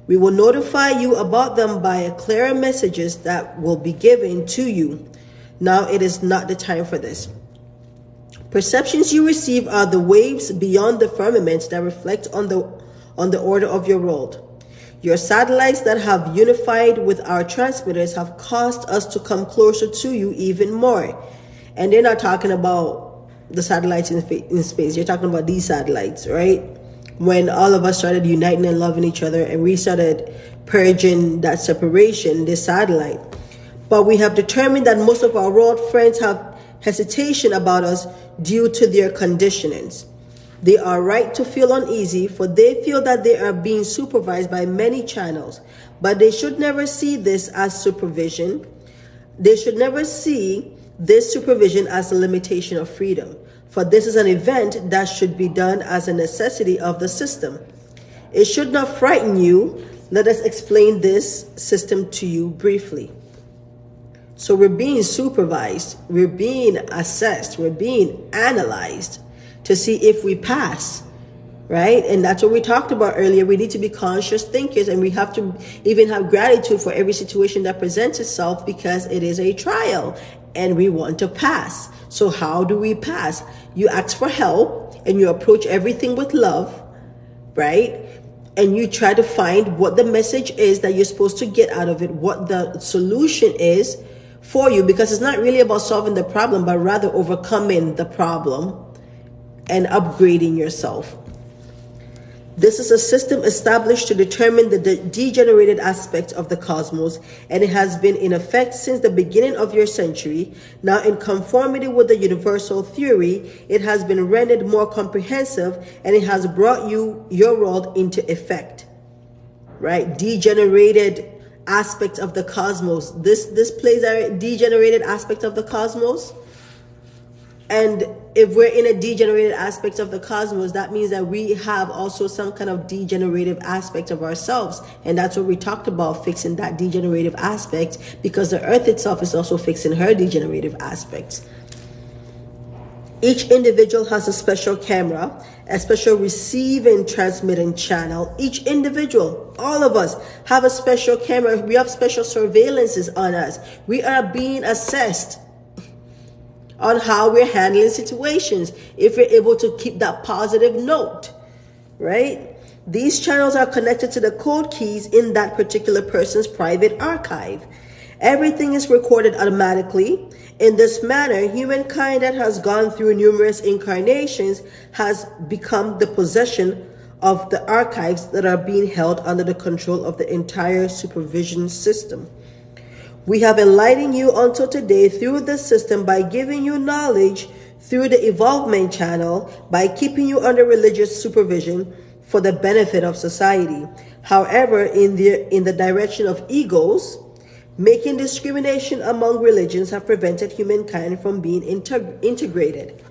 We will notify you about them by clearer messages that will be given to you. Now it is not the time for this. Perceptions you receive are the waves beyond the firmament that reflect on the order of your world. Your satellites that have unified with our transmitters have caused us to come closer to you even more. And they're not talking about the satellites in space. You're talking about these satellites, right? When all of us started uniting and loving each other and we started purging that separation, this satellite. But we have determined that most of our world friends have hesitation about us due to their conditionings. They are right to feel uneasy, for they feel that they are being supervised by many channels, but they should never see this as supervision. They should never see this supervision as a limitation of freedom, for this is an event that should be done as a necessity of the system. It should not frighten you. Let us explain this system to you briefly. So we're being supervised, we're being assessed, we're being analyzed to see if we pass, right? And that's what we talked about earlier. We need to be conscious thinkers, and we have to even have gratitude for every situation that presents itself, because it is a trial and we want to pass. So how do we pass? You ask for help and you approach everything with love, right? And you try to find what the message is that you're supposed to get out of it, what the solution is for you, because it's not really about solving the problem, but rather overcoming the problem and upgrading yourself. This is a system established to determine the degenerated aspects of the cosmos, and it has been in effect since the beginning of your century. Now, in conformity with the universal theory, it has been rendered more comprehensive, and it has brought your world into effect. Right? Degenerated aspects of the cosmos. This plays a degenerated aspect of the cosmos. And if we're in a degenerated aspect of the cosmos, that means that we have also some kind of degenerative aspect of ourselves. And that's what we talked about, fixing that degenerative aspect, because the earth itself is also fixing her degenerative aspects. Each individual has a special camera, a special receiving, transmitting channel. Each individual, all of us, have a special camera. We have special surveillances on us. We are being assessed on how we're handling situations, if we're able to keep that positive note, right? These channels are connected to the code keys in that particular person's private archive. Everything is recorded automatically. In this manner, humankind that has gone through numerous incarnations has become the possession of the archives that are being held under the control of the entire supervision system. We have enlightened you until today through this system by giving you knowledge through the evolvement channel, by keeping you under religious supervision for the benefit of society. However, in the direction of egos, making discrimination among religions have prevented humankind from being integrated.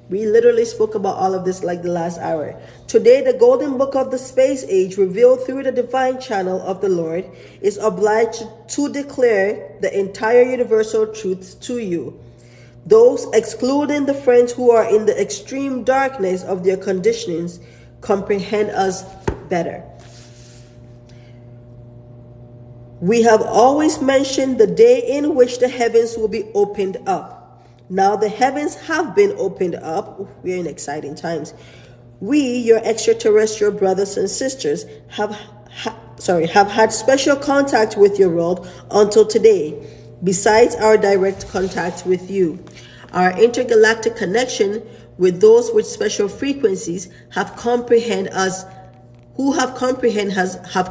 We literally spoke about all of this like the last hour. Today, the golden book of the space age, revealed through the divine channel of the Lord, is obliged to declare the entire universal truths to you. Those, excluding the friends who are in the extreme darkness of their conditionings, comprehend us better. We have always mentioned the day in which the heavens will be opened up. Now the heavens have been opened up. We're in exciting times. We, your extraterrestrial brothers and sisters, have had special contact with your world until today, besides our direct contact with you. Our intergalactic connection with those with special frequencies have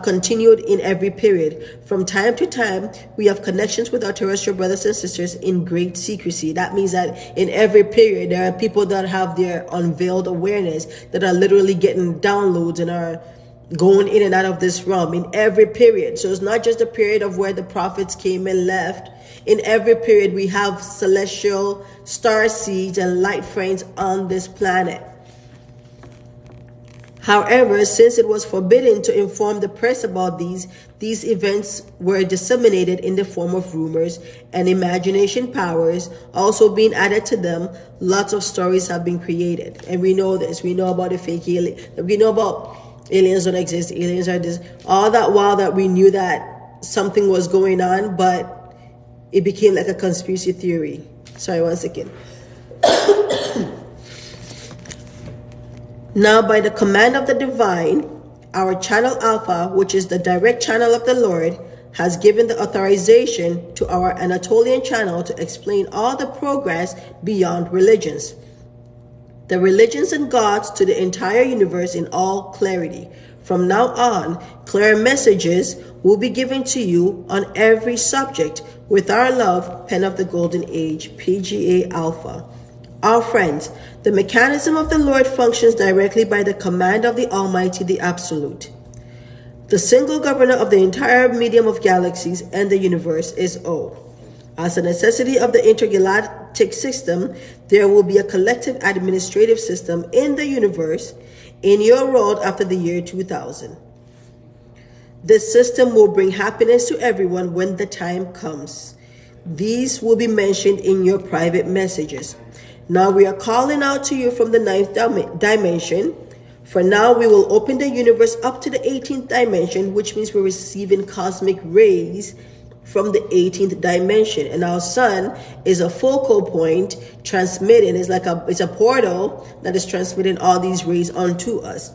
continued in every period. From time to time, we have connections with our terrestrial brothers and sisters in great secrecy. That means that in every period, there are people that have their unveiled awareness that are literally getting downloads and are going in and out of this realm in every period. So it's not just a period of where the prophets came and left. In every period, we have celestial star seeds and light friends on this planet. However, since it was forbidden to inform the press about these events were disseminated in the form of rumors, and imagination powers also being added to them. Lots of stories have been created. And we know this. We know about the fake alien. We know about aliens don't exist. Aliens are this. All that while that we knew that something was going on, but it became like a conspiracy theory. Sorry, one second. Now, by the command of the divine, our channel Alpha, which is the direct channel of the Lord, has given the authorization to our Anatolian channel to explain all the progress beyond religions, the religions and gods to the entire universe in all clarity. From now on, clear messages will be given to you on every subject with our love, Pen of the Golden Age, PGA Alpha. Our friends, the mechanism of the Lord functions directly by the command of the Almighty, the Absolute. The single governor of the entire medium of galaxies and the universe is O. As a necessity of the intergalactic system, there will be a collective administrative system in the universe, in your world after the year 2000. This system will bring happiness to everyone when the time comes. These will be mentioned in your private messages. Now we are calling out to you from the 9th dimension. For now, we will open the universe up to the 18th dimension, which means we're receiving cosmic rays from the 18th dimension. And our sun is a focal point transmitting. It's a portal that is transmitting all these rays onto us.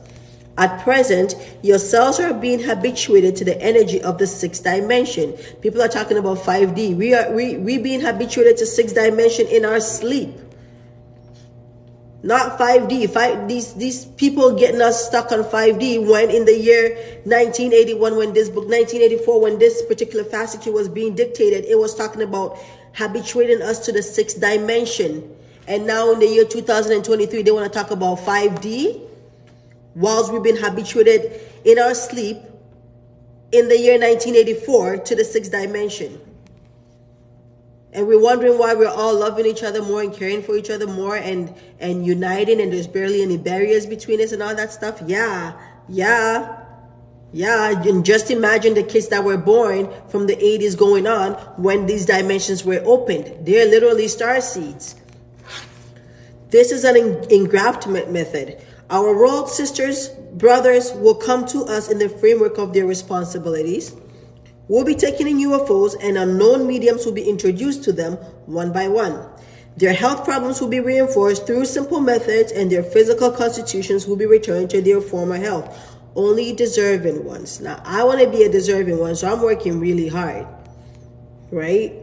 At present, your cells are being habituated to the energy of the 6th dimension. People are talking about 5D. We being habituated to 6th dimension in our sleep. Not 5D. These people getting us stuck on 5D when in the year 1981, when this book, 1984, when this particular fascicule was being dictated, it was talking about habituating us to the 6th dimension. And now in the year 2023, they want to talk about 5D, whilst we've been habituated in our sleep in the year 1984 to the 6th dimension. And we're wondering why we're all loving each other more and caring for each other more and uniting, and there's barely any barriers between us and all that stuff. Yeah. And just imagine the kids that were born from the 80s going on when these dimensions were opened. They're literally star seeds. This is an engraftment method. Our world sisters, brothers will come to us in the framework of their responsibilities. We'll be taking in UFOs, and unknown mediums will be introduced to them one by one. Their health problems will be reinforced through simple methods, and their physical constitutions will be returned to their former health. Only deserving ones. Now, I want to be a deserving one, so I'm working really hard, right?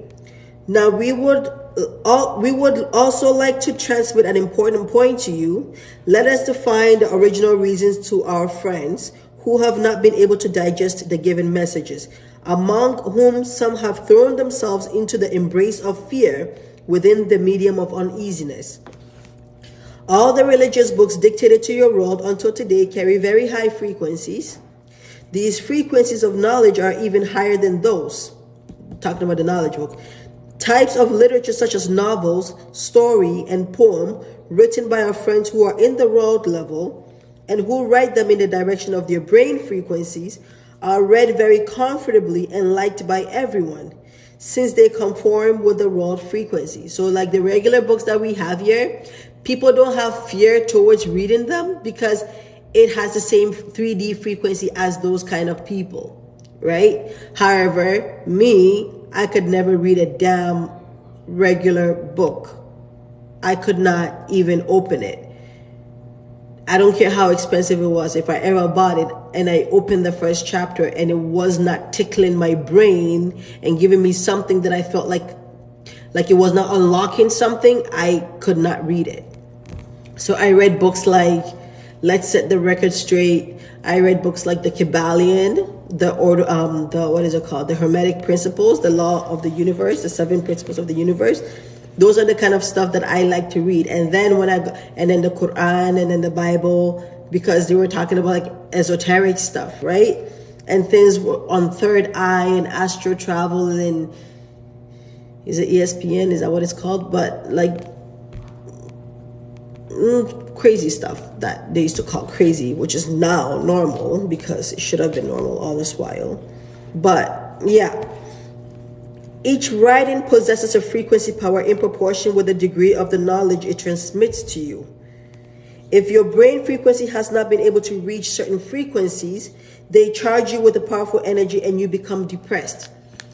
Now, we would we would also like to transmit an important point to you. Let us define the original reasons to our friends who have not been able to digest the given messages, among whom some have thrown themselves into the embrace of fear within the medium of uneasiness. All the religious books dictated to your world until today carry very high frequencies. These frequencies of knowledge are even higher than those, talking about the knowledge book, types of literature such as novels, story, and poem written by our friends who are in the world level and who write them in the direction of their brain frequencies are read very comfortably and liked by everyone since they conform with the world frequency. So like the regular books that we have here, people don't have fear towards reading them because it has the same 3D frequency as those kind of people, right? However, me, I could never read a damn regular book. I could not even open it. I don't care how expensive it was. If I ever bought it and I opened the first chapter and it was not tickling my brain and giving me something that I felt like it was not unlocking something, I could not read it. So I read books like Let's Set the Record Straight. I read books like The Kybalion, the what is it called? The Hermetic Principles, the Law of the Universe, the 7 Principles of the Universe. Those are the kind of stuff that I like to read. And then and then the Quran and then the Bible, because they were talking about like esoteric stuff, right? And things on third eye and astro travel and is it ESPN? Is that what it's called? But like crazy stuff that they used to call crazy, which is now normal because it should have been normal all this while. But yeah. Each writing possesses a frequency power in proportion with the degree of the knowledge it transmits to you. If your brain frequency has not been able to reach certain frequencies, they charge you with a powerful energy and you become depressed.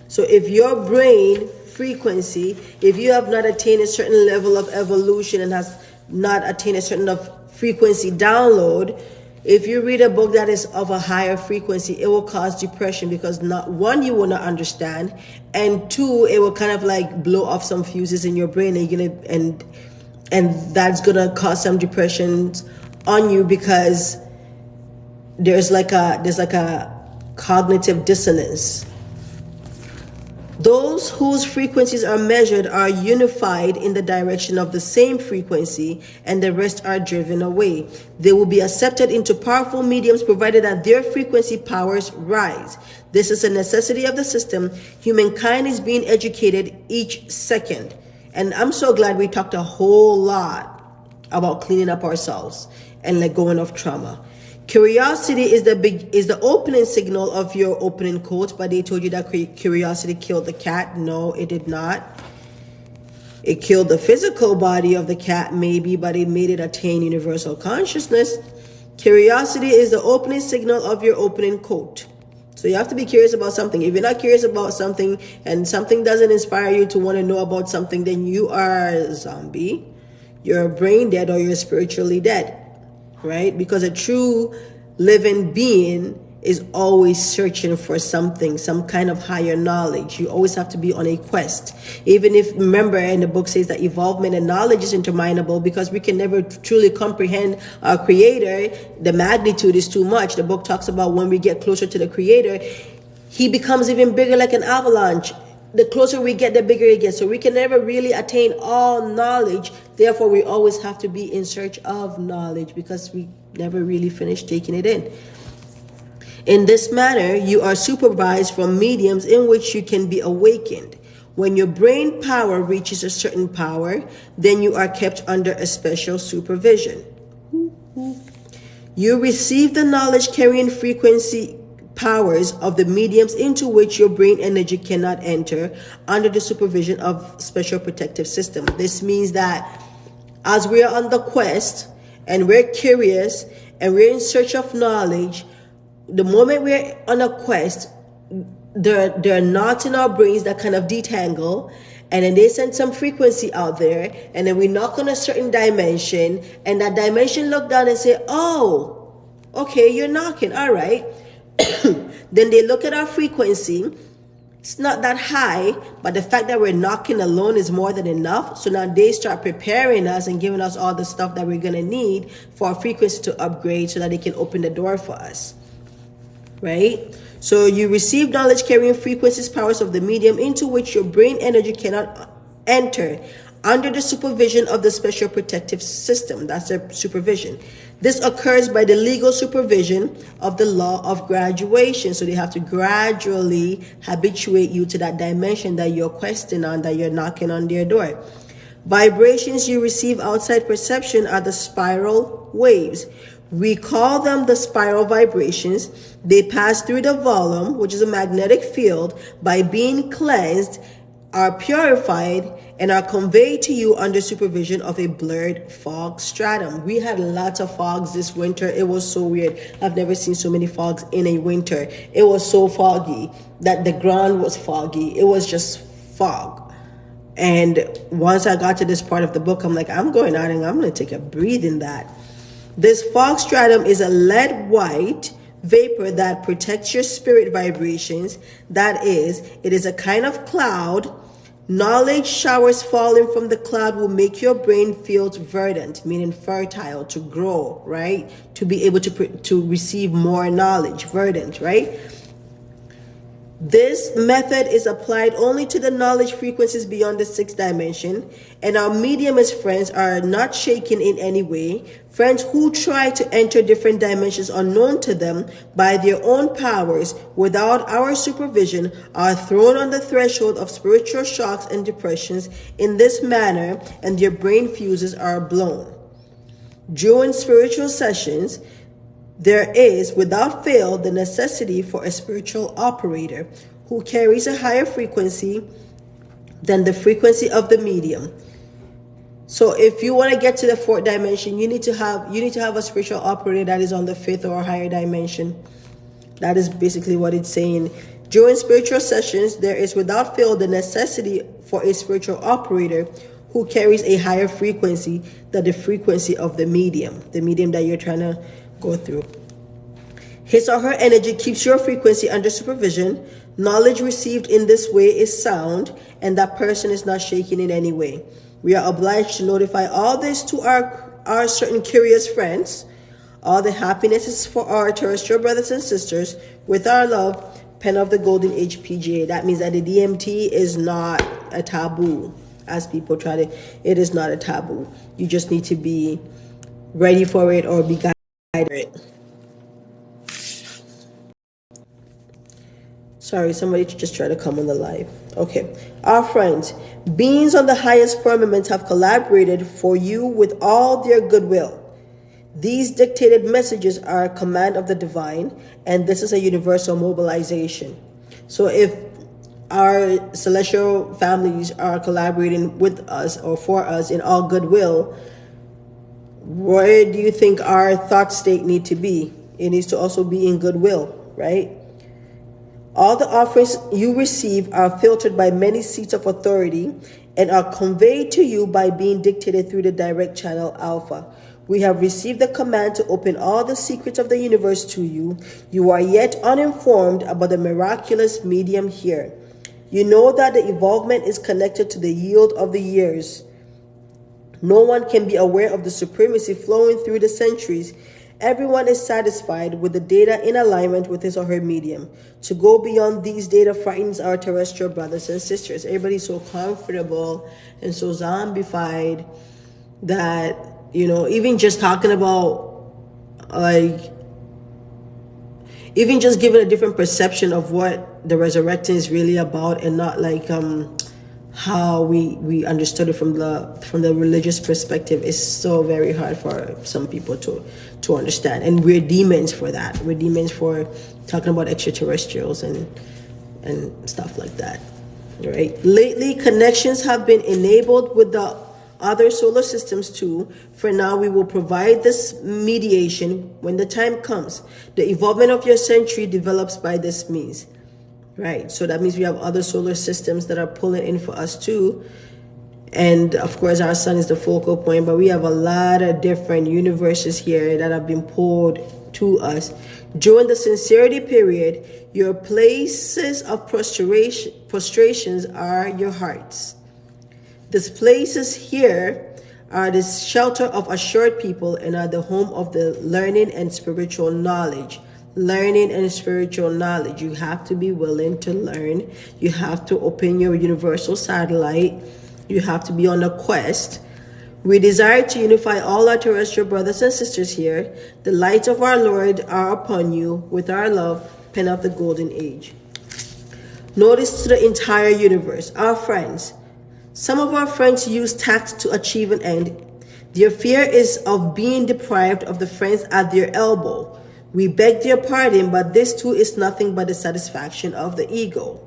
So if your brain frequency, if you have not attained a certain level of evolution and has not attained a certain of frequency download, if you read a book that is of a higher frequency, it will cause depression because not one, you will not understand, and two, it will kind of like blow off some fuses in your brain, and you're gonna and that's gonna cause some depression on you because there's like a cognitive dissonance. Those whose frequencies are measured are unified in the direction of the same frequency, and the rest are driven away. They will be accepted into powerful mediums provided that their frequency powers rise. This is a necessity of the system. Humankind is being educated each second. And I'm so glad we talked a whole lot about cleaning up ourselves and let go of trauma. Curiosity is the opening signal of your opening quote, but they told you that curiosity killed the cat. No, it did not. It killed the physical body of the cat, maybe, but it made it attain universal consciousness. Curiosity is the opening signal of your opening quote. So you have to be curious about something. If you're not curious about something and something doesn't inspire you to want to know about something, then you are a zombie. You're brain dead or you're spiritually dead. Right? Because a true living being is always searching for something, some kind of higher knowledge. You always have to be on a quest. Even if, remember, in the book says that evolvement and knowledge is interminable because we can never truly comprehend our creator. The magnitude is too much. The book talks about when we get closer to the creator, he becomes even bigger like an avalanche. The closer we get, the bigger it gets. So we can never really attain all knowledge. Therefore, we always have to be in search of knowledge because we never really finish taking it in. In this manner, you are supervised from mediums in which you can be awakened. When your brain power reaches a certain power, then you are kept under a special supervision. You receive the knowledge carrying frequency powers of the mediums into which your brain energy cannot enter under the supervision of special protective system. This means that as we are on the quest and we're curious and we're in search of knowledge, the moment we're on a quest, there are knots in our brains that kind of detangle, and then they send some frequency out there, and then we knock on a certain dimension, and that dimension look down and say, oh, okay, you're knocking, all right. Then they look at our frequency, It's not that high, but the fact that we're knocking alone is more than enough. So now they start preparing us and giving us all the stuff that we're going to need for our frequency to upgrade so that they can open the door for us. Right? So you receive knowledge carrying frequencies, powers of the medium into which your brain energy cannot enter under the supervision of the special protective system. That's their supervision. This occurs by the legal supervision of the law of graduation. So they have to gradually habituate you to that dimension that you're questing on, that you're knocking on their door. Vibrations you receive outside perception are the spiral waves. We call them the spiral vibrations. They pass through the volume, which is a magnetic field, by being cleansed, are purified, and are conveyed to you under supervision of a blurred fog stratum. We had lots of fogs this winter. It was so weird. I've never seen so many fogs in a winter. It was so foggy that the ground was foggy. It was just fog. And once I got to this part of the book, I'm like, I'm going out and I'm going to take a breathe in that. This fog stratum is a lead white vapor that protects your spirit vibrations. That is, it is a kind of cloud. Knowledge showers falling from the cloud will make your brain feel verdant, meaning fertile, to grow, right? To be able to receive more knowledge, verdant, right? This method is applied only to the knowledge frequencies beyond the sixth dimension, and our mediumist friends are not shaken in any way. Friends who try to enter different dimensions unknown to them by their own powers without our supervision are thrown on the threshold of spiritual shocks and depressions in this manner, and their brain fuses are blown. During spiritual sessions, there is, without fail, the necessity for a spiritual operator who carries a higher frequency than the frequency of the medium. So if you want to get to the fourth dimension, you need to have a spiritual operator that is on the fifth or higher dimension. That is basically what it's saying. During spiritual sessions, there is, without fail, the necessity for a spiritual operator who carries a higher frequency than the frequency of the medium that you're trying to go through. His or her energy keeps your frequency under supervision. Knowledge received in this way is sound, and that person is not shaken in any way. We are obliged to notify all this to our certain curious friends. All the happiness is for our terrestrial brothers and sisters. With our love, Pen of the Golden Age PGA. That means that the DMT is not a taboo, as people try to. It is not a taboo. You just need to be ready for it or be guided. Sorry, somebody just tried to come on the live. Okay. Our friends, beings on the highest firmament have collaborated for you with all their goodwill. These dictated messages are a command of the divine, and this is a universal mobilization. So if our celestial families are collaborating with us or for us in all goodwill, where do you think our thought state need to be? It needs to also be in goodwill, right? All the offerings you receive are filtered by many seats of authority and are conveyed to you by being dictated through the direct channel Alpha. We have received the command to open all the secrets of the universe to you. You are yet uninformed about the miraculous medium here. You know that the evolvement is connected to the yield of the years. No one can be aware of the supremacy flowing through the centuries. Everyone is satisfied with the data in alignment with his or her medium. To go beyond these data frightens our terrestrial brothers and sisters. Everybody's so comfortable and so zombified that, even just talking about, even just giving a different perception of what the resurrecting is really about, and not how we understood it from the religious perspective, is so very hard for some people to understand. And we're demons for that. We're demons for talking about extraterrestrials and stuff like that. Right? Lately, connections have been enabled with the other solar systems too. For now, we will provide this mediation when the time comes. The evolvement of your century develops by this means. Right, so that means we have other solar systems that are pulling in for us too. And of course, our sun is the focal point, but we have a lot of different universes here that have been pulled to us. During the sincerity period, your places of prostrations are your hearts. These places here are the shelter of assured people and are the home of the learning and spiritual knowledge. Learning and spiritual knowledge. You have to be willing to learn. You have to open your universal satellite. You have to be on a quest. We desire to unify all our terrestrial brothers and sisters here. The lights of our Lord are upon you. With our love, pen of the golden age. Notice to the entire universe. Our friends. Some of our friends use tact to achieve an end. Their fear is of being deprived of the friends at their elbow. We beg their pardon, but this too is nothing but the satisfaction of the ego.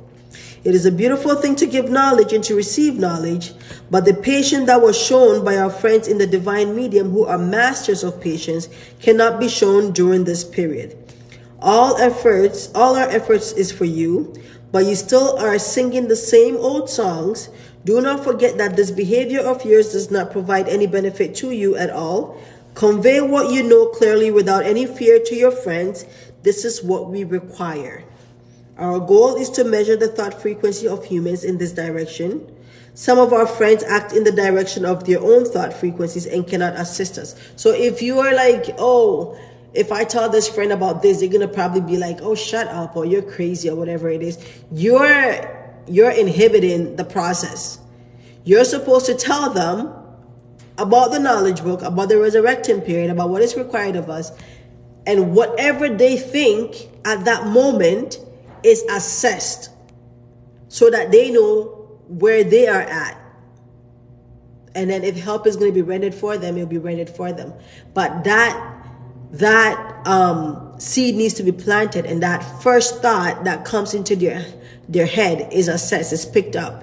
It is a beautiful thing to give knowledge and to receive knowledge, but the patience that was shown by our friends in the divine medium who are masters of patience cannot be shown during this period. All our efforts is for you, but you still are singing the same old songs. Do not forget that this behavior of yours does not provide any benefit to you at all. Convey what you know clearly without any fear to your friends. This is what we require. Our goal is to measure the thought frequency of humans in this direction. Some of our friends act in the direction of their own thought frequencies and cannot assist us. So if you are like, oh, if I tell this friend about this, they're going to probably be like, oh, shut up, or you're crazy, or whatever it is. You're inhibiting the process. You're supposed to tell them about the knowledge book, about the resurrecting period, about what is required of us, and whatever they think at that moment is assessed so that they know where they are at. And then if help is going to be rendered for them, it'll be rendered for them. But that seed needs to be planted, and that first thought that comes into their head is assessed, is picked up.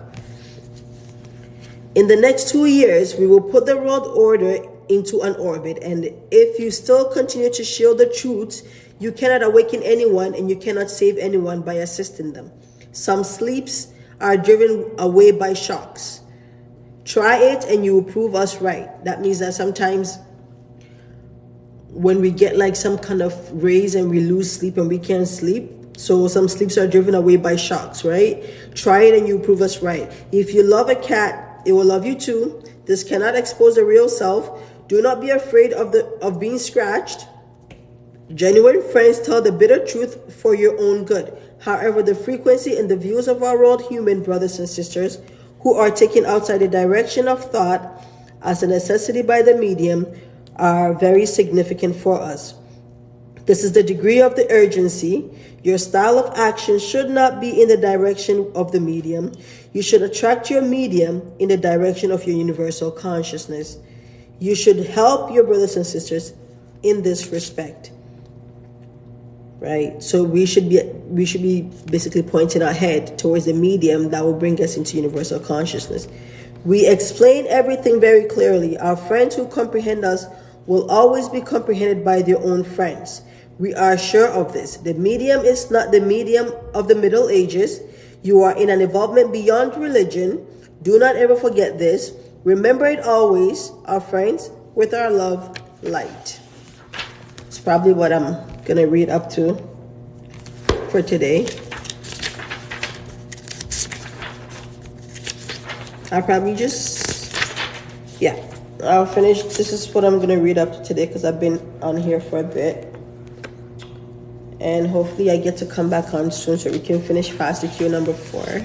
In the next 2 years, we will put the world order into an orbit, and if you still continue to shield the truths, you cannot awaken anyone and you cannot save anyone by assisting them. Some sleeps are driven away by shocks. Try it and you will prove us right. That means that sometimes when we get like some kind of raise and we lose sleep and we can't sleep, so some sleeps are driven away by shocks, right? Try it and you prove us right. If you love a cat, it will love you too. This cannot expose the real self. Do not be afraid of being scratched. Genuine friends tell the bitter truth for your own good. However, the frequency and the views of our world human brothers and sisters who are taken outside the direction of thought as a necessity by the medium are very significant for us. This is the degree of the urgency. Your style of action should not be in the direction of the medium. You should attract your medium in the direction of your universal consciousness. You should help your brothers and sisters in this respect. Right? So we should be basically pointing our head towards the medium that will bring us into universal consciousness. We explain everything very clearly. Our friends who comprehend us will always be comprehended by their own friends. We are sure of this. The medium is not the medium of the Middle Ages. You are in an evolvement beyond religion. Do not ever forget this. Remember it always, our friends, with our love, light. It's probably what I'm going to read up to for today. I'll probably I'll finish. This is what I'm going to read up to today because I've been on here for a bit. And hopefully I get to come back on soon so we can finish Faster Q number 4.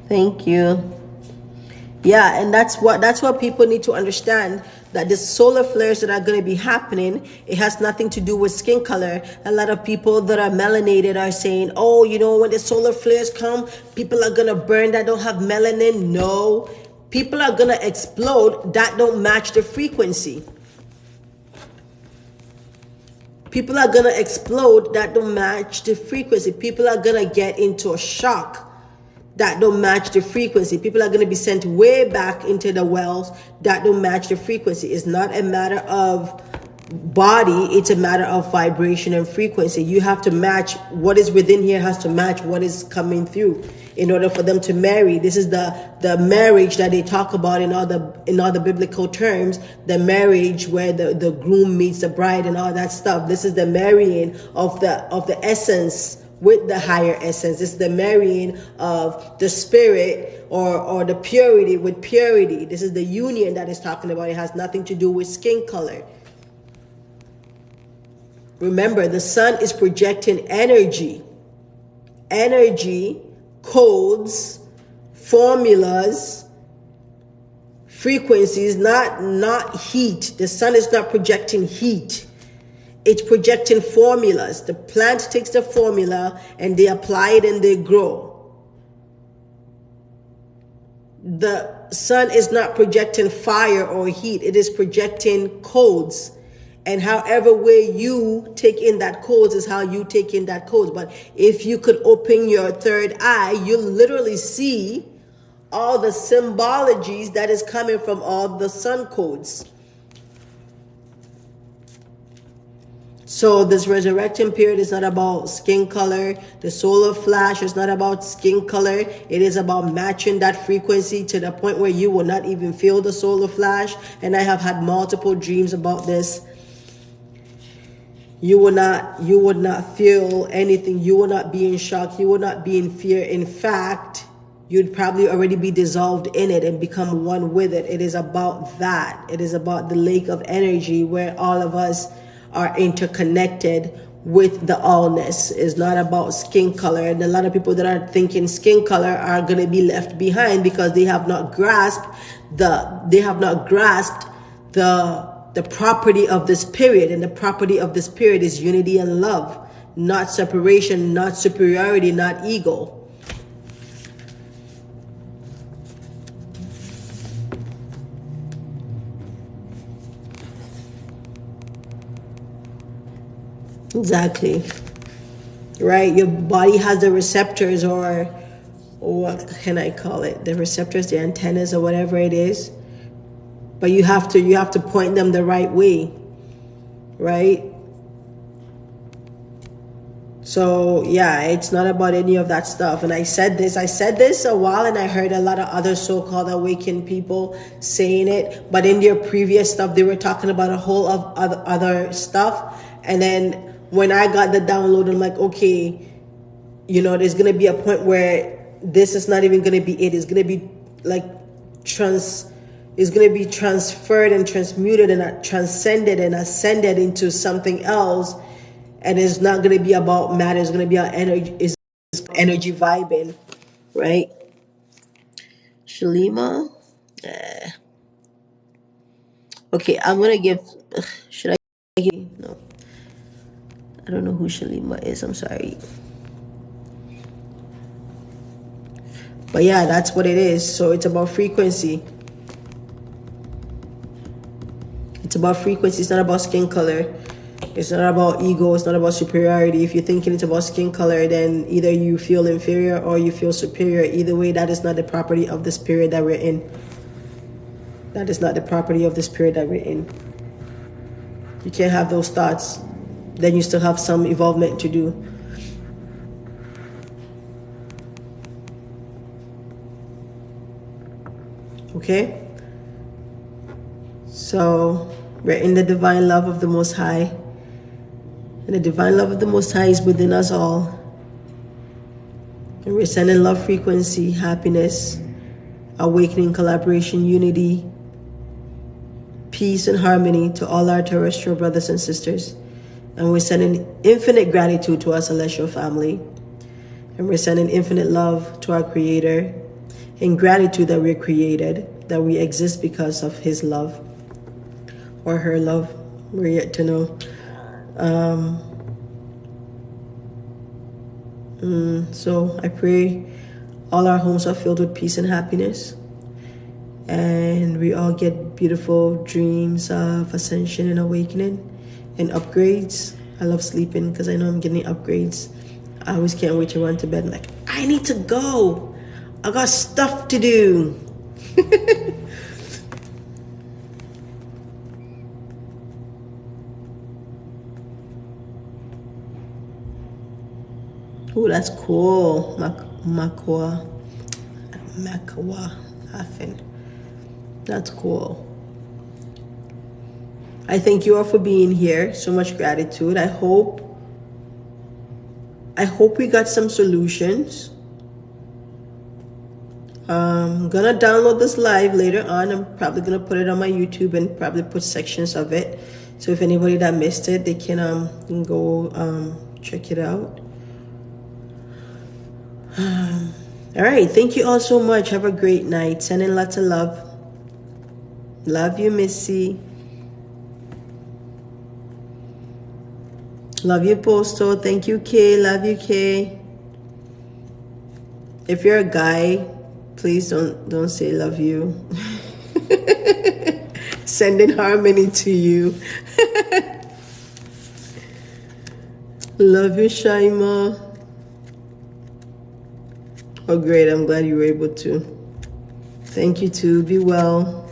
Thank you. Yeah, and that's what people need to understand, that the solar flares that are going to be happening, it has nothing to do with skin color. A lot of people that are melanated are saying, oh, you know, when the solar flares come, people are going to burn that don't have melanin. No, people are going to explode that don't match the frequency. People are going to explode that don't match the frequency. People are going to get into a shock that don't match the frequency. People are going to be sent way back into the wells that don't match the frequency. It's not a matter of body, it's a matter of vibration and frequency. You have to match what is within here, has to match what is coming through in order for them to marry. This is the marriage that they talk about in all the biblical terms, the marriage where the groom meets the bride and all that stuff. This is the marrying of the essence with the higher essence. This is the marrying of the spirit or the purity with purity. This is the union that is talking about. It has nothing to do with skin color. Remember, the sun is projecting energy, codes, formulas, frequencies, not heat. The sun is not projecting heat. It's projecting formulas. The plant takes the formula and they apply it and they grow. The sun is not projecting fire or heat. It is projecting codes. And however way you take in that codes is how you take in that codes. But if you could open your third eye, you'll literally see all the symbologies that is coming from all the sun codes. So this resurrecting period is not about skin color. The solar flash is not about skin color. It is about matching that frequency to the point where you will not even feel the solar flash. And I have had multiple dreams about this. You would not feel anything. You will not be in shock. You will not be in fear. In fact, you'd probably already be dissolved in it and become one with it. It is about that. It is about the lake of energy where all of us are interconnected with the allness. It's not about skin color. And a lot of people that are thinking skin color are going to be left behind because they have not grasped the property of this period. And the property of this period is unity and love, not separation, not superiority, not ego. Exactly. Right? Your body has the receptors, or what can I call it? The receptors, the antennas, or whatever it is. But you have to point them the right way, right? So yeah, it's not about any of that stuff. And I said this a while, and I heard a lot of other so-called awakened people saying it. But in their previous stuff, they were talking about a whole of other stuff. And then when I got the download, I'm like, okay, there's gonna be a point where this is not even gonna be it. It's gonna be like is going to be transferred and transmuted and transcended and ascended into something else. And it's not going to be about matter. It's going to be about energy. It's energy vibing, right? Shalima. Okay, I'm going to give... Should I give... No. I don't know who Shalima is. I'm sorry. But yeah, that's what it is. So it's about frequency. It's about frequency. It's not about skin color. It's not about ego. It's not about superiority. If you're thinking it's about skin color, then either you feel inferior or you feel superior. Either way, that is not the property of this period that we're in. That is not the property of this period that we're in. You can't have those thoughts. Then you still have some evolvement to do. Okay? So we're in the divine love of the Most High. And the divine love of the Most High is within us all. And we're sending love frequency, happiness, awakening, collaboration, unity, peace and harmony to all our terrestrial brothers and sisters. And we're sending infinite gratitude to our celestial family. And we're sending infinite love to our Creator. In gratitude that we're created, that we exist because of His love. Or her love, we're yet to know. So I pray all our homes are filled with peace and happiness. And we all get beautiful dreams of ascension and awakening and upgrades. I love sleeping because I know I'm getting upgrades. I always can't wait to run to bed. I'm like, I need to go. I got stuff to do. Oh, that's cool. Makawa. Laughing. That's cool. I thank you all for being here. So much gratitude. I hope we got some solutions. I'm gonna download this live later on. I'm probably gonna put it on my YouTube and probably put sections of it. So if anybody that missed it, they can go check it out. All right, thank you all so much. Have a great night. Sending lots of love. Love you, Missy. Love you, Postal. Thank you, Kay. Love you, Kay. If you're a guy, please don't say love you. Sending harmony to you. Love you, Shaima. Oh, great. I'm glad you were able to. Thank you, too. Be well.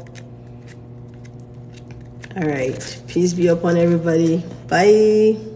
All right. Peace be upon everybody. Bye.